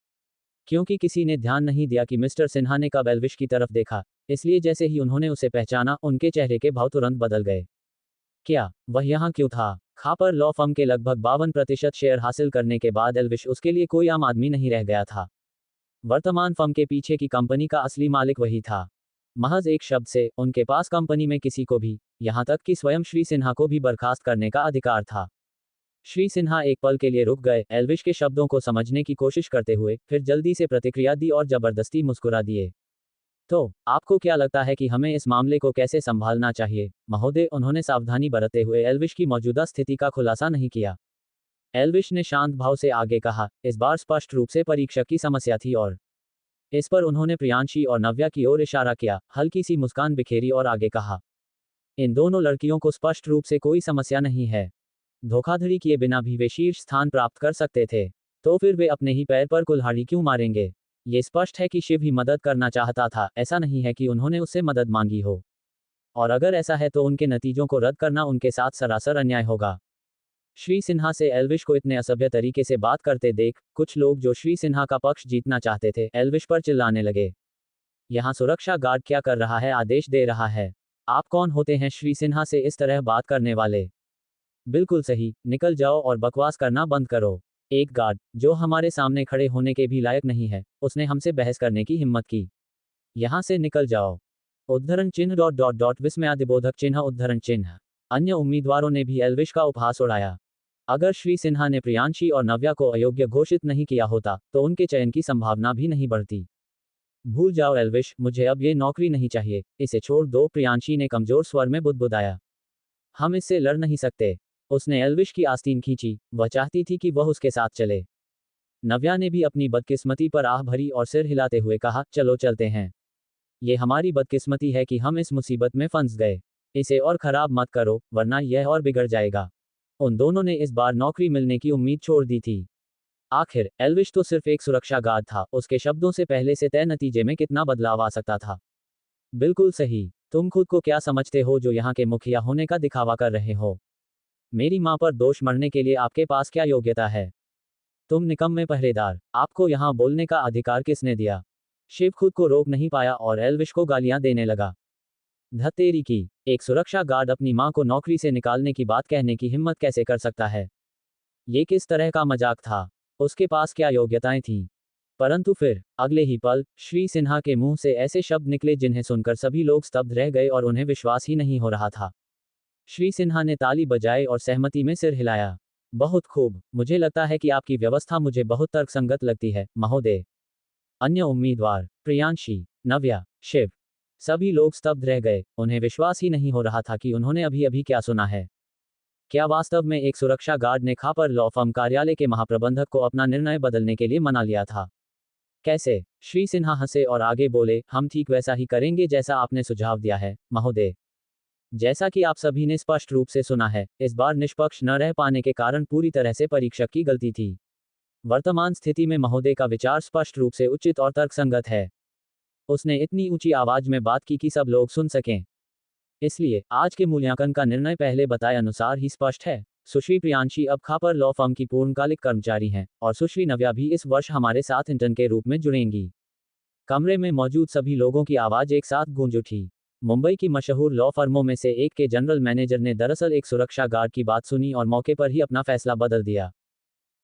क्योंकि किसी ने ध्यान नहीं दिया कि मिस्टर सिन्हा ने कब एल्विश की तरफ देखा, इसलिए जैसे ही उन्होंने उसे पहचाना, उनके चेहरे के भाव तुरंत बदल गए। क्या वह यहाँ क्यों था? खापर लॉ फर्म के लगभग 52% शेयर हासिल करने के बाद एल्विश उसके लिए कोई आम आदमी नहीं रह गया था। वर्तमान फर्म के पीछे की कंपनी का असली मालिक वही था। महज एक शब्द से उनके पास कंपनी में किसी को भी, यहाँ तक कि स्वयं श्री सिन्हा को भी बर्खास्त करने का अधिकार था। श्री सिन्हा एक पल के लिए रुक गए, एल्विश के शब्दों को समझने की कोशिश करते हुए, फिर जल्दी से प्रतिक्रिया दी और जबरदस्ती मुस्कुरा दिए। तो आपको क्या लगता है कि हमें इस मामले को कैसे संभालना चाहिए, महोदय? उन्होंने सावधानी बरतते हुए एल्विश की मौजूदा स्थिति का खुलासा नहीं किया। एल्विश ने शांत भाव से आगे कहा, इस बार स्पष्ट रूप से परीक्षक की समस्या थी और इस पर उन्होंने प्रियांशी और नव्या की ओर इशारा किया, हल्की सी मुस्कान बिखेरी और आगे कहा, इन दोनों लड़कियों को स्पष्ट रूप से कोई समस्या नहीं है। धोखाधड़ी किए बिना भी वे शीर्ष स्थान प्राप्त कर सकते थे, तो फिर वे अपने ही पैर पर कुल्हाड़ी क्यों मारेंगे? ये स्पष्ट है कि शिव ही मदद करना चाहता था, ऐसा नहीं है कि उन्होंने उससे मदद मांगी हो। और अगर ऐसा है तो उनके नतीजों को रद्द करना उनके साथ सरासर अन्याय होगा। श्री सिन्हा से एल्विश को इतने असभ्य तरीके से बात करते देख, कुछ लोग जो श्री सिन्हा का पक्ष जीतना चाहते थे, एल्विश पर चिल्लाने लगे, यहाँ सुरक्षा गार्ड क्या कर रहा है? आदेश दे रहा है। आप कौन होते हैं श्री सिन्हा से इस तरह बात करने वाले? बिल्कुल सही, निकल जाओ और बकवास करना बंद करो। एक गार्ड, जो हमारे सामने खड़े होने के भी लायक नहीं है, उसने हमसे बहस करने की हिम्मत की। यहाँ से निकल जाओ। उद्धरण चिन्ह ... विस्मयादिबोधक चिन्ह उद्धरण चिन्ह। अन्य उम्मीदवारों ने भी एल्विश का उपहास उड़ाया। अगर श्री सिन्हा ने प्रियांशी और नव्या को अयोग्य घोषित नहीं किया होता, तो उनके चयन की संभावना भी नहीं बढ़ती। भूल जाओ एल्विश, मुझे अब ये नौकरी नहीं चाहिए, इसे छोड़ दो, प्रियांशी ने कमजोर स्वर में बुदबुदाया। हम इससे लड़ नहीं सकते। उसने एल्विश की आस्तीन खींची, वह चाहती थी कि वह उसके साथ चले। नव्या ने भी अपनी बदकिस्मती पर आह भरी और सिर हिलाते हुए कहा, चलो चलते हैं। ये हमारी बदकिस्मती है कि हम इस मुसीबत में फंस गए। इसे और खराब मत करो, वरना यह और बिगड़ जाएगा। उन दोनों ने इस बार नौकरी मिलने की उम्मीद छोड़ दी थी। आखिर एल्विश तो सिर्फ एक सुरक्षा गार्ड था, उसके शब्दों से पहले से तय नतीजे में कितना बदलाव आ सकता था। बिल्कुल सही, तुम खुद को क्या समझते हो जो यहाँ के मुखिया होने का दिखावा कर रहे हो? मेरी माँ पर दोष मढ़ने के लिए आपके पास क्या योग्यता है? तुम निकम्मे पहरेदार, आपको यहाँ बोलने का अधिकार किसने दिया? शिव खुद को रोक नहीं पाया और एल्विश को गालियां देने लगा। धत्तेरी की, एक सुरक्षा गार्ड अपनी माँ को नौकरी से निकालने की बात कहने की हिम्मत कैसे कर सकता है? ये किस तरह का मजाक था? उसके पास क्या योग्यताएं थीं? परंतु फिर अगले ही पल श्री सिन्हा के मुंह से ऐसे शब्द निकले जिन्हें सुनकर सभी लोग स्तब्ध रह गए और उन्हें विश्वास ही नहीं हो रहा था। श्री सिन्हा ने ताली बजाई और सहमति में सिर हिलाया। बहुत खूब, मुझे लगता है कि आपकी व्यवस्था मुझे बहुत तर्कसंगत लगती है, महोदय। अन्य उम्मीदवार, प्रियांशी, नव्या, शिव, सभी लोग स्तब्ध रह गए, उन्हें विश्वास ही नहीं हो रहा था कि उन्होंने अभी अभी क्या सुना है। क्या वास्तव में एक सुरक्षा गार्ड ने खापर लॉ फर्म कार्यालय के महाप्रबंधक को अपना निर्णय बदलने के लिए मना लिया था? कैसे? श्री सिन्हा हंसे और आगे बोले, हम ठीक वैसा ही करेंगे जैसा आपने सुझाव दिया है, महोदय। जैसा कि आप सभी ने स्पष्ट रूप से सुना है, इस बार निष्पक्ष न रह पाने के कारण पूरी तरह से परीक्षक की गलती थी। वर्तमान स्थिति में महोदय का विचार स्पष्ट रूप से उचित और तर्कसंगत है। उसने इतनी ऊंची आवाज में बात की कि सब लोग सुन सकें। इसलिए आज के मूल्यांकन का निर्णय पहले बताए अनुसार ही स्पष्ट है। सुश्री प्रियांशी अब खापर लॉ फर्म की पूर्णकालिक कर्मचारी हैं और सुश्री नव्या भी इस वर्ष हमारे साथ इंटर्न के रूप में जुड़ेंगी। कमरे में मौजूद सभी लोगों की आवाज एक साथ गूंज उठी। मुंबई की मशहूर लॉ फर्मों में से एक के जनरल मैनेजर ने दरअसल एक सुरक्षा गार्ड की बात सुनी और मौके पर ही अपना फैसला बदल दिया।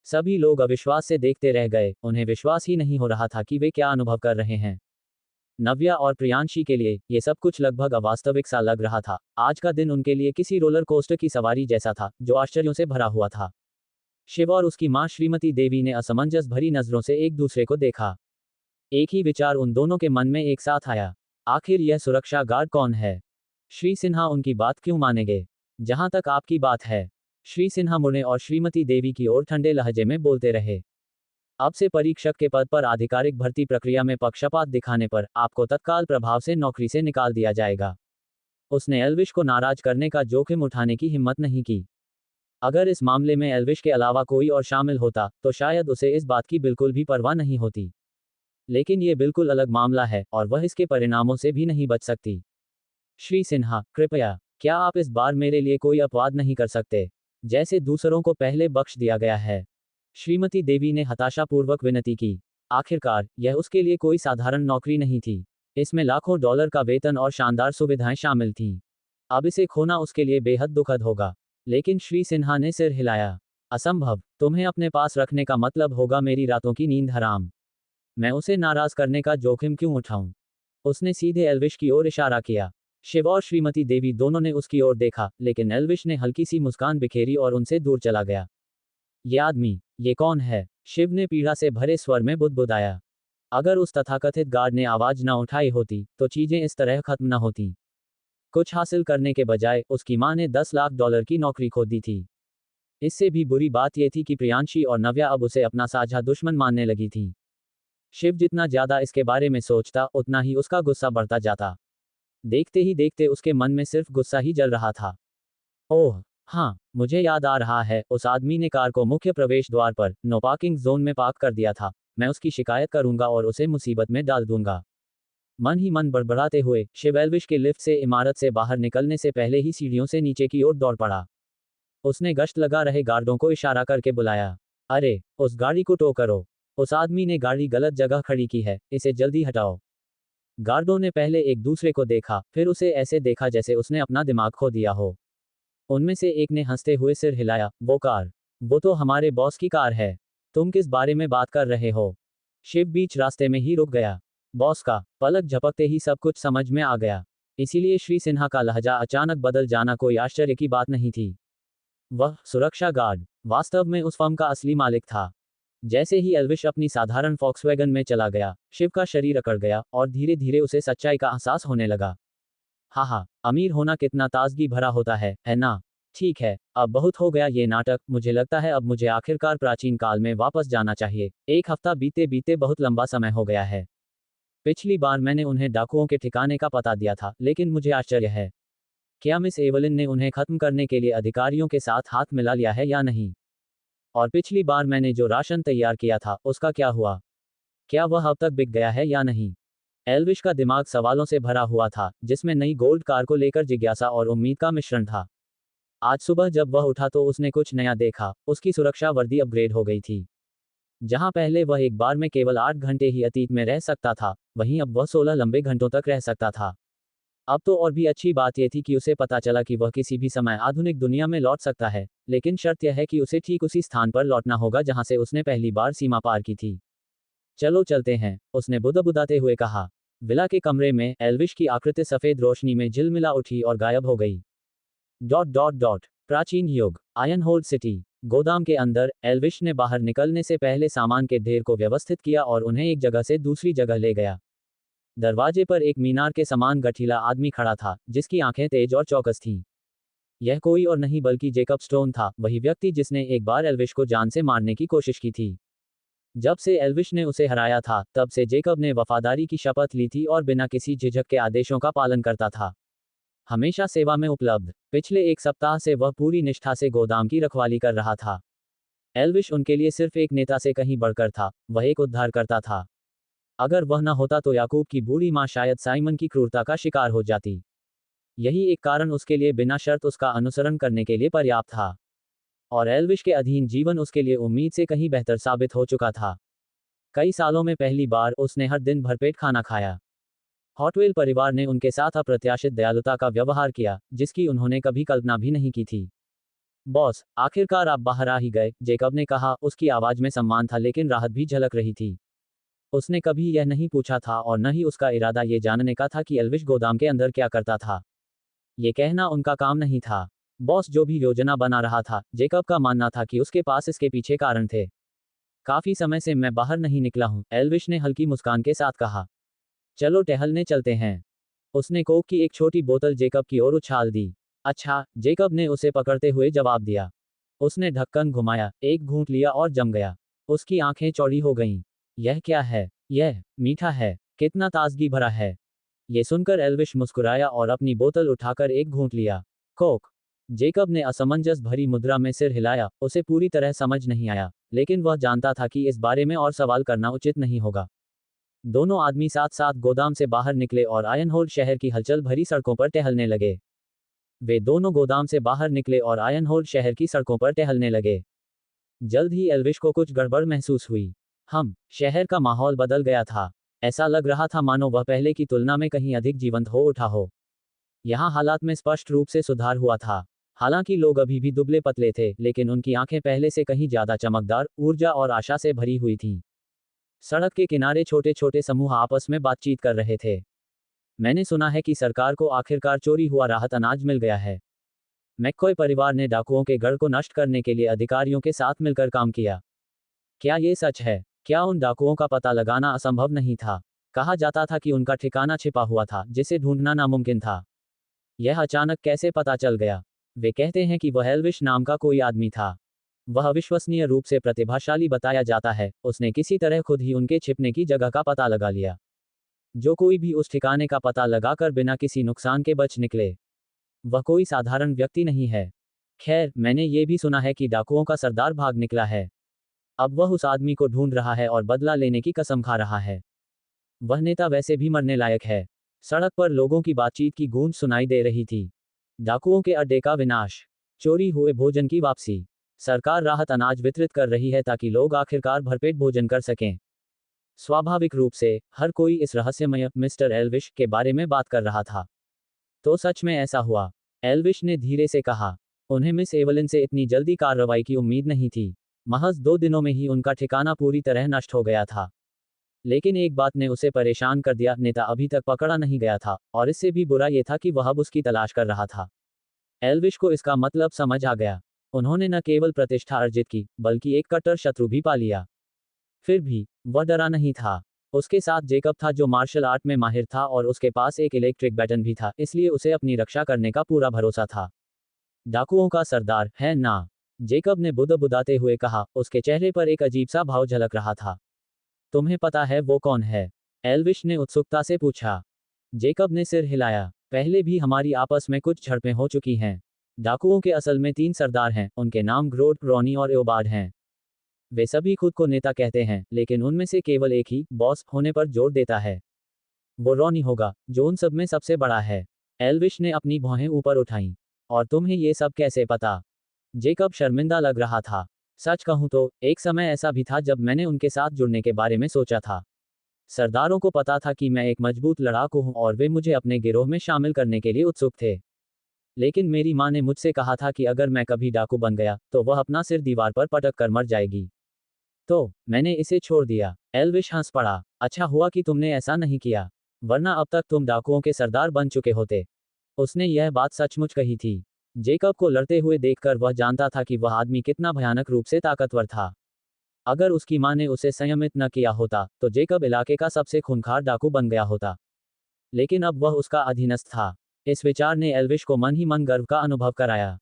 सभी लोग अविश्वास से देखते रह गए, उन्हें विश्वास ही नहीं हो रहा था कि वे क्या अनुभव कर रहे हैं। नव्या और प्रियांशी के लिए ये सब कुछ लगभग अवास्तविक सा लग रहा था। आज का दिन उनके लिए किसी रोलर कोस्टर की सवारी जैसा था, जो आश्चर्यों से भरा हुआ था। शिव और उसकी मां श्रीमती देवी ने असमंजस भरी नजरों से एक दूसरे को देखा। एक ही विचार उन दोनों के मन में एक साथ आया। आखिर यह सुरक्षा गार्ड कौन है? श्री सिन्हा उनकी बात क्यों मानेंगे? जहां तक आपकी बात है। श्री सिन्हा मुड़े और श्रीमती देवी की ओर ठंडे लहजे में बोलते रहे। अब से परीक्षक के पद पर आधिकारिक भर्ती प्रक्रिया में पक्षपात दिखाने पर आपको तत्काल प्रभाव से नौकरी से निकाल दिया जाएगा। उसने एल्विश को नाराज करने का जोखिम उठाने की हिम्मत नहीं की। अगर इस मामले में एल्विश के अलावा कोई और शामिल होता तो शायद उसे इस बात की बिल्कुल भी परवाह नहीं होती। लेकिन ये बिल्कुल अलग मामला है और वह इसके परिणामों से भी नहीं बच सकती। श्री सिन्हा, कृपया, क्या आप इस बार मेरे लिए कोई अपवाद नहीं कर सकते, जैसे दूसरों को पहले बख्श दिया गया है? श्रीमती देवी ने हताशापूर्वक विनती की। आखिरकार, यह उसके लिए कोई साधारण नौकरी नहीं थी। इसमें लाखों डॉलर का वेतन और शानदार सुविधाएं शामिल थीं। अब इसे खोना उसके लिए बेहद दुखद होगा। लेकिन श्री सिन्हा ने सिर हिलाया। असंभव, तुम्हें अपने पास रखने का मतलब होगा मेरी रातों की नींद हराम। मैं उसे नाराज करने का जोखिम क्यों उठाऊं? उसने सीधे एल्विश की ओर इशारा किया। शिव और श्रीमती देवी दोनों ने उसकी ओर देखा, लेकिन एल्विश ने हल्की सी मुस्कान बिखेरी और उनसे दूर चला गया। ये आदमी, ये कौन है? शिव ने पीड़ा से भरे स्वर में बुदबुदाया। अगर उस तथाकथित गार्ड ने आवाज न उठाई होती तो चीजें इस तरह खत्म न होती। कुछ हासिल करने के बजाय उसकी मां ने 10 लाख डॉलर की नौकरी खो दी थी। इससे भी बुरी बात यह थी कि प्रियांशी और नव्या अब उसे अपना साझा दुश्मन मानने लगी थी। शिव जितना ज्यादा इसके बारे में सोचता, उतना ही उसका गुस्सा बढ़ता जाता। देखते ही देखते उसके मन में सिर्फ गुस्सा ही जल रहा था। ओह हाँ, मुझे याद आ रहा है, उस आदमी ने कार को मुख्य प्रवेश द्वार पर नो पार्किंग जोन में पार्क कर दिया था। मैं उसकी शिकायत करूंगा और उसे मुसीबत में डाल दूंगा। मन ही मन बड़बड़ाते हुए शिव एल्विश के लिफ्ट से इमारत से बाहर निकलने से पहले ही सीढ़ियों से नीचे की ओर दौड़ पड़ा। उसने गश्त लगा रहे गार्डों को इशारा करके बुलाया। अरे, उस गाड़ी को टो करो। उस आदमी ने गाड़ी गलत जगह खड़ी की है, इसे जल्दी हटाओ। गार्डों ने पहले एक दूसरे को देखा, फिर उसे ऐसे देखा जैसे उसने अपना दिमाग खो दिया हो। उनमें से एक ने हंसते हुए सिर हिलाया। वो कार? वो तो हमारे बॉस की कार है। तुम किस बारे में बात कर रहे हो? शिव बीच रास्ते में ही रुक गया। बॉस का? पलक झपकते ही सब कुछ समझ में आ गया। इसीलिए श्री सिन्हा का लहजा अचानक बदल जाना कोई आश्चर्य की बात नहीं थी। वह सुरक्षा गार्ड वास्तव में उस फर्म का असली मालिक था। जैसे ही एल्विश अपनी साधारण फॉक्सवैगन में चला गया, शिव का शरीर अकड़ गया और धीरे धीरे उसे सच्चाई का एहसास होने लगा। हाँ, अमीर होना कितना ताजगी भरा होता है ना? ठीक है, अब बहुत हो गया ये नाटक। मुझे लगता है अब मुझे आखिरकार प्राचीन काल में वापस जाना चाहिए। एक हफ्ता बीते बीते बहुत लंबा समय हो गया है। पिछली बार मैंने उन्हें डाकुओं के ठिकाने का पता दिया था, लेकिन मुझे आश्चर्य है, क्या मिस एवलिन ने उन्हें खत्म करने के लिए अधिकारियों के साथ हाथ मिला लिया है या नहीं? और पिछली बार मैंने जो राशन तैयार किया था, उसका क्या हुआ? क्या वह अब तक बिक गया है या नहीं? एल्विश का दिमाग सवालों से भरा हुआ था, जिसमें नई गोल्ड कार को लेकर जिज्ञासा और उम्मीद का मिश्रण था। आज सुबह जब वह उठा तो उसने कुछ नया देखा। उसकी सुरक्षा वर्दी अपग्रेड हो गई थी। जहां पहले वह एक बार में केवल 8 घंटे ही अतीत में रह सकता था, वहीं अब वह 16 लंबे घंटों तक रह सकता था। अब तो और भी अच्छी बात यह थी कि उसे पता चला कि वह किसी भी समय आधुनिक दुनिया में लौट सकता है, लेकिन शर्त यह है कि उसे ठीक उसी स्थान पर लौटना होगा जहां से उसने पहली बार सीमा पार की थी। चलो चलते हैं, उसने बुदबुदाते हुए कहा। विला के कमरे में एल्विश की आकृति सफेद रोशनी में झिलमिला उठी और गायब हो गई। डॉट डॉट डॉट प्राचीन युग, आयनहोल्ड सिटी। गोदाम के अंदर एल्विश ने बाहर निकलने से पहले सामान के ढेर को व्यवस्थित किया और उन्हें एक जगह से दूसरी जगह ले गया। दरवाजे पर एक मीनार के समान गठीला आदमी खड़ा था, जिसकी आंखें तेज और चौकस थीं। यह कोई और नहीं बल्कि जेकब स्टोन था, वही व्यक्ति जिसने एक बार एल्विश को जान से मारने की कोशिश की थी। जब से एल्विश ने उसे हराया था, तब से जेकब ने वफादारी की शपथ ली थी और बिना किसी झिझक के आदेशों का पालन करता था। हमेशा सेवा में उपलब्ध। पिछले एक सप्ताह से वह पूरी निष्ठा से गोदाम की रखवाली कर रहा था। एल्विश उनके लिए सिर्फ एक नेता से कहीं बढ़कर था, वह एक उद्धारकर्ता था। अगर वह न होता तो याकूब की बूढ़ी मां शायद साइमन की क्रूरता का शिकार हो जाती। यही एक कारण उसके लिए बिना शर्त उसका अनुसरण करने के लिए पर्याप्त था। और एल्विश के अधीन जीवन उसके लिए उम्मीद से कहीं बेहतर साबित हो चुका था। कई सालों में पहली बार उसने हर दिन भरपेट खाना खाया। हॉटवेल परिवार ने उनके साथ अप्रत्याशित दयालुता का व्यवहार किया, जिसकी उन्होंने कभी कल्पना भी नहीं की थी। बॉस, आखिरकार आप बाहर आ ही गए, जेकब ने कहा। उसकी आवाज में सम्मान था लेकिन राहत भी झलक रही थी। उसने कभी यह नहीं पूछा था और न ही उसका इरादा ये जानने का था कि एल्विश गोदाम के अंदर क्या करता था। ये कहना उनका काम नहीं था। बॉस जो भी योजना बना रहा था, जेकब का मानना था कि उसके पास इसके पीछे कारण थे। काफी समय से मैं बाहर नहीं निकला हूं, एल्विश ने हल्की मुस्कान के साथ कहा। चलो टहलने चलते हैं। उसने कोक की एक छोटी बोतल जेकब की ओर उछाल दी। अच्छा, जेकब ने उसे पकड़ते हुए जवाब दिया। उसने ढक्कन घुमाया, एक घूंट लिया और जम गया। उसकी आंखें चौड़ी हो गईं। यह क्या है? यह मीठा है, कितना ताजगी भरा है। ये सुनकर एल्विश मुस्कुराया और अपनी बोतल उठाकर एक घूंट लिया। कोक। जेकब ने असमंजस भरी मुद्रा में सिर हिलाया, उसे पूरी तरह समझ नहीं आया, लेकिन वह जानता था कि इस बारे में और सवाल करना उचित नहीं होगा। दोनों आदमी साथ साथ गोदाम से बाहर निकले और आयनहोल शहर की हलचल भरी सड़कों पर टहलने लगे। वे दोनों गोदाम से बाहर निकले और आयनहोल शहर की सड़कों पर टहलने लगे। जल्द ही एल्विश को कुछ गड़बड़ महसूस हुई। शहर का माहौल बदल गया था। ऐसा लग रहा था मानो वह पहले की तुलना में कहीं अधिक जीवंत हो उठा हो। यहाँ हालात में स्पष्ट रूप से सुधार हुआ था। हालांकि लोग अभी भी दुबले पतले थे, लेकिन उनकी आंखें पहले से कहीं ज्यादा चमकदार, ऊर्जा और आशा से भरी हुई थीं। सड़क के किनारे छोटे छोटे समूह आपस में बातचीत कर रहे थे। मैंने सुना है कि सरकार को आखिरकार चोरी हुआ राहत अनाज मिल गया है। मैककॉय परिवार ने डाकुओं के गढ़ को नष्ट करने के लिए अधिकारियों के साथ मिलकर काम किया। क्या ये सच है? क्या उन डाकुओं का पता लगाना असंभव नहीं था? कहा जाता था कि उनका ठिकाना छिपा हुआ था, जिसे ढूंढना नामुमकिन था। यह अचानक कैसे पता चल गया? वे कहते हैं कि वह एल्विश नाम का कोई आदमी था। वह अविश्वसनीय रूप से प्रतिभाशाली बताया जाता है। उसने किसी तरह खुद ही उनके छिपने की जगह का पता लगा लिया। जो कोई भी उस ठिकाने का पता लगाकर बिना किसी नुकसान के बच निकले, वह कोई साधारण व्यक्ति नहीं है। खैर, मैंने ये भी सुना है कि डाकुओं का सरदार भाग निकला है। अब वह उस आदमी को ढूंढ रहा है और बदला लेने की कसम खा रहा है। वह नेता वैसे भी मरने लायक है। सड़क पर लोगों की बातचीत की गूंज सुनाई दे रही थी। डाकुओं के अड्डे का विनाश, चोरी हुए भोजन की वापसी, सरकार राहत अनाज वितरित कर रही है ताकि लोग आखिरकार भरपेट भोजन कर सकें। स्वाभाविक रूप से हर कोई इस रहस्यमय मिस्टर एल्विश के बारे में बात कर रहा था। तो सच में ऐसा हुआ? एल्विश ने धीरे से कहा। उन्हें मिस एवलिन से इतनी जल्दी कार्रवाई की उम्मीद नहीं थी। महज 2 दिनों में ही उनका ठिकाना पूरी तरह नष्ट हो गया था। लेकिन एक बात ने उसे परेशान कर दिया, नेता अभी तक पकड़ा नहीं गया था, और इससे भी बुरा ये था कि वह अब उसकी तलाश कर रहा था। एल्विश को इसका मतलब समझ आ गया। उन्होंने न केवल प्रतिष्ठा अर्जित की, बल्कि एक कट्टर शत्रु भी पा लिया। फिर भी वह डरा नहीं था। उसके साथ जेकब था जो मार्शल आर्ट में माहिर था और उसके पास एक इलेक्ट्रिक बैटन भी था, इसलिए उसे अपनी रक्षा करने का पूरा भरोसा था। डाकुओं का सरदार है ना? जेकब ने बुदबुदाते हुए कहा। उसके चेहरे पर एक अजीब सा भाव झलक रहा था। तुम्हें पता है वो कौन है? एल्विश ने उत्सुकता से पूछा। जेकब ने सिर हिलाया। पहले भी हमारी आपस में कुछ झड़पें हो चुकी हैं। डाकुओं के असल में 3 सरदार हैं, उनके नाम ग्रोड, रॉनी और एओबार्ड हैं। वे सभी खुद को नेता कहते हैं, लेकिन उनमें से केवल एक ही बॉस होने पर जोर देता है। वो रॉनी होगा, जो उन सब में सबसे बड़ा है। एल्विश ने अपनी भौहें ऊपर उठाईं। और तुम्हें ये सब कैसे पता? जेकब शर्मिंदा लग रहा था। सच कहूं तो, एक समय ऐसा भी था जब मैंने उनके साथ जुड़ने के बारे में सोचा था। सरदारों को पता था कि मैं एक मजबूत लड़ाकू हूं और वे मुझे अपने गिरोह में शामिल करने के लिए उत्सुक थे। लेकिन मेरी मां ने मुझसे कहा था कि अगर मैं कभी डाकू बन गया, तो वह अपना सिर दीवार पर पटक कर मर जाएगी। तो मैंने इसे छोड़ दिया। एल्विश हंस पड़ा। अच्छा हुआ कि तुमने ऐसा नहीं किया, वरना अब तक तुम डाकुओं के सरदार बन चुके होते। उसने यह बात सचमुच कही थी। जेकब को लड़ते हुए देखकर वह जानता था कि वह आदमी कितना भयानक रूप से ताकतवर था। अगर उसकी मां ने उसे संयमित न किया होता, तो जेकब इलाके का सबसे खूंखार डाकू बन गया होता। लेकिन अब वह उसका अधीनस्थ था। इस विचार ने एल्विश को मन ही मन गर्व का अनुभव कराया।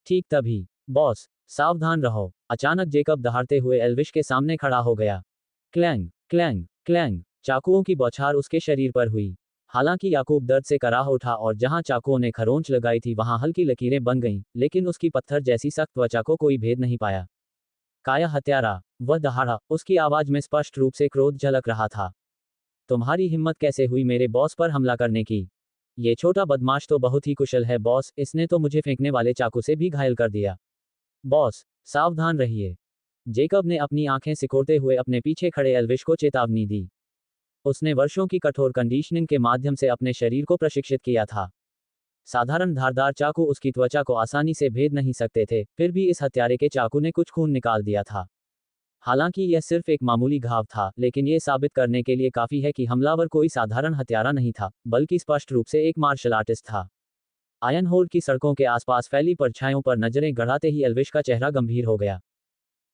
ठीक तभी, बॉस, सावधान रहो। अचानक जेकब दहाड़ते हुए एल्विश के सामने खड़ा हो गया। क्लैंग, क्लैंग, क्लैंग, चाकुओं की बौछार उसके शरीर पर हुई। हालांकि याकूब दर्द से कराह उठा और जहां चाकुओं ने खरोंच लगाई थी वहां हल्की लकीरें बन गईं, लेकिन उसकी पत्थर जैसी सख्त त्वचा को कोई भेद नहीं पाया। काया हत्यारा, वह दहाड़ा। उसकी आवाज में स्पष्ट रूप से क्रोध झलक रहा था। तुम्हारी हिम्मत कैसे हुई मेरे बॉस पर हमला करने की? ये छोटा बदमाश तो बहुत ही कुशल है बॉस, इसने तो मुझे फेंकने वाले चाकू से भी घायल कर दिया। बॉस, सावधान रहिए। जेकब ने अपनी आंखें सिकोड़ते हुए अपने पीछे खड़े एल्विश को चेतावनी दी। उसने वर्षों की कठोर कंडीशनिंग के माध्यम से अपने शरीर को प्रशिक्षित किया था। साधारण धारदार चाकू उसकी त्वचा को आसानी से भेद नहीं सकते थे, फिर भी इस हत्यारे के चाकू ने कुछ खून निकाल दिया था। हालांकि यह सिर्फ एक मामूली घाव था, लेकिन यह साबित करने के लिए काफी है कि हमलावर कोई साधारण हत्यारा नहीं था, बल्कि स्पष्ट रूप से एक मार्शल आर्टिस्ट था। आयन होल की सड़कों के आसपास फैली परछाइयों पर नजरें गड़ाते ही एल्विश का चेहरा गंभीर हो गया।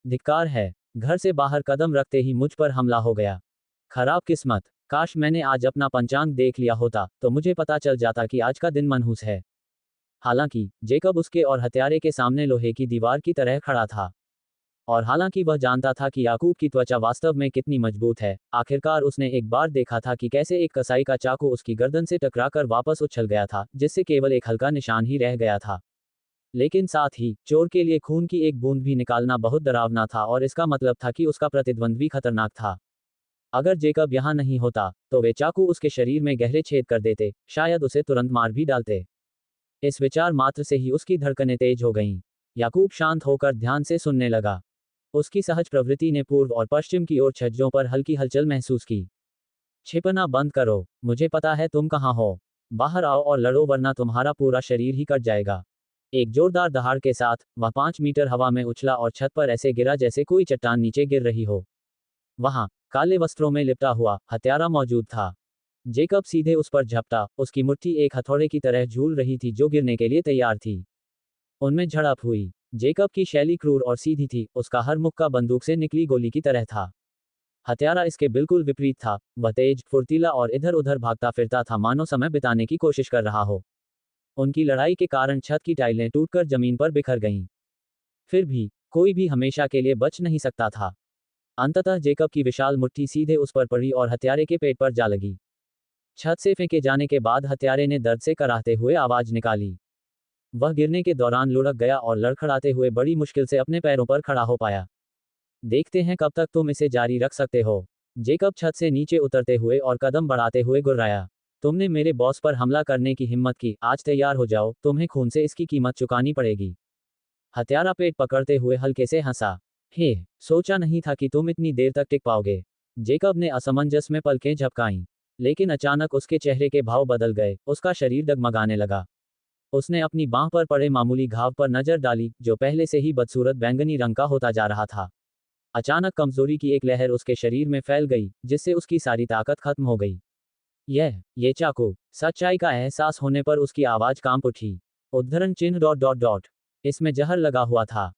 धिक्कार है, घर से बाहर कदम रखते ही मुझ पर हमला हो गया। खराब किस्मत, काश मैंने आज अपना पंचांग देख लिया होता, तो मुझे पता चल जाता कि आज का दिन मनहूस है। हालांकि जेकब उसके और हत्यारे के सामने लोहे की दीवार की तरह खड़ा था, और हालांकि वह जानता था कि याकूब की त्वचा वास्तव में कितनी मजबूत है, आखिरकार उसने एक बार देखा था कि कैसे एक कसाई का चाकू उसकी गर्दन से टकराकर वापस उछल गया था, जिससे केवल एक हल्का निशान ही रह गया था। लेकिन साथ ही चोर के लिए खून की एक बूंद भी निकालना बहुत डरावना था, और इसका मतलब था कि उसका प्रतिद्वंद्वी खतरनाक था। अगर जेकब यहाँ नहीं होता, तो वे चाकू उसके शरीर में गहरे छेद कर देते, शायद उसे तुरंत मार भी डालते। इस विचार मात्र से ही उसकी धड़कनें तेज हो गईं। याकूब शांत होकर ध्यान से सुनने लगा। उसकी सहज प्रवृत्ति ने पूर्व और पश्चिम की ओर छज्जों पर हल्की हलचल महसूस की। छिपना बंद करो, मुझे पता है तुम कहाँ हो। बाहर आओ और लड़ो, वरना तुम्हारा पूरा शरीर ही कट जाएगा। एक जोरदार दहाड़ के साथ वह 5 मीटर हवा में उछला और छत पर ऐसे गिरा जैसे कोई चट्टान नीचे गिर रही हो। वहां काले वस्त्रों में लिपटा हुआ हत्यारा मौजूद था। जेकब सीधे उस पर झपटा, उसकी मुट्ठी एक हथौड़े की तरह झूल रही थी जो गिरने के लिए तैयार थी। उनमें झड़प हुई। जेकब की शैली क्रूर और सीधी थी, उसका हर मुक्का बंदूक से निकली गोली की तरह था। हत्यारा इसके बिल्कुल विपरीत था, वह तेज, फुर्तीला और इधर उधर भागता फिरता था, मानो समय बिताने की कोशिश कर रहा हो। उनकी लड़ाई के कारण छत की टाइलें टूटकर जमीन पर बिखर गईं। फिर भी कोई भी हमेशा के लिए बच नहीं सकता था। अंततः जेकब की विशाल मुट्ठी सीधे उस पर पड़ी और हत्यारे के पेट पर जा लगी। छत से फेंके जाने के बाद हत्यारे ने दर्द से कराहते हुए आवाज निकाली। वह गिरने के दौरान लुढ़क गया और लड़खड़ाते हुए बड़ी मुश्किल से अपने पैरों पर खड़ा हो पाया। देखते हैं कब तक तुम इसे जारी रख सकते हो। जेकब छत से नीचे उतरते हुए और कदम बढ़ाते हुए गुर्राया। तुमने मेरे बॉस पर हमला करने की हिम्मत की, आज तैयार हो जाओ, तुम्हें खून से इसकी कीमत चुकानी पड़ेगी। हत्यारा पेट पकड़ते हुए हल्के से हंसा। हे, सोचा नहीं था कि तुम इतनी देर तक टिक पाओगे। जेकब ने असमंजस में पलकें झपकाईं। लेकिन अचानक उसके चेहरे के भाव बदल गए, उसका शरीर डगमगाने लगा। उसने अपनी बांह पर पड़े मामूली घाव पर नजर डाली, जो पहले से ही बदसूरत बैंगनी रंग का होता जा रहा था। अचानक कमजोरी की एक लहर उसके शरीर में फैल गई, जिससे उसकी सारी ताकत खत्म हो गई। ये चाकू। सच्चाई का एहसास होने पर उसकी आवाज कांप उठी। उद्धरण चिन्ह ... इसमें जहर लगा हुआ था।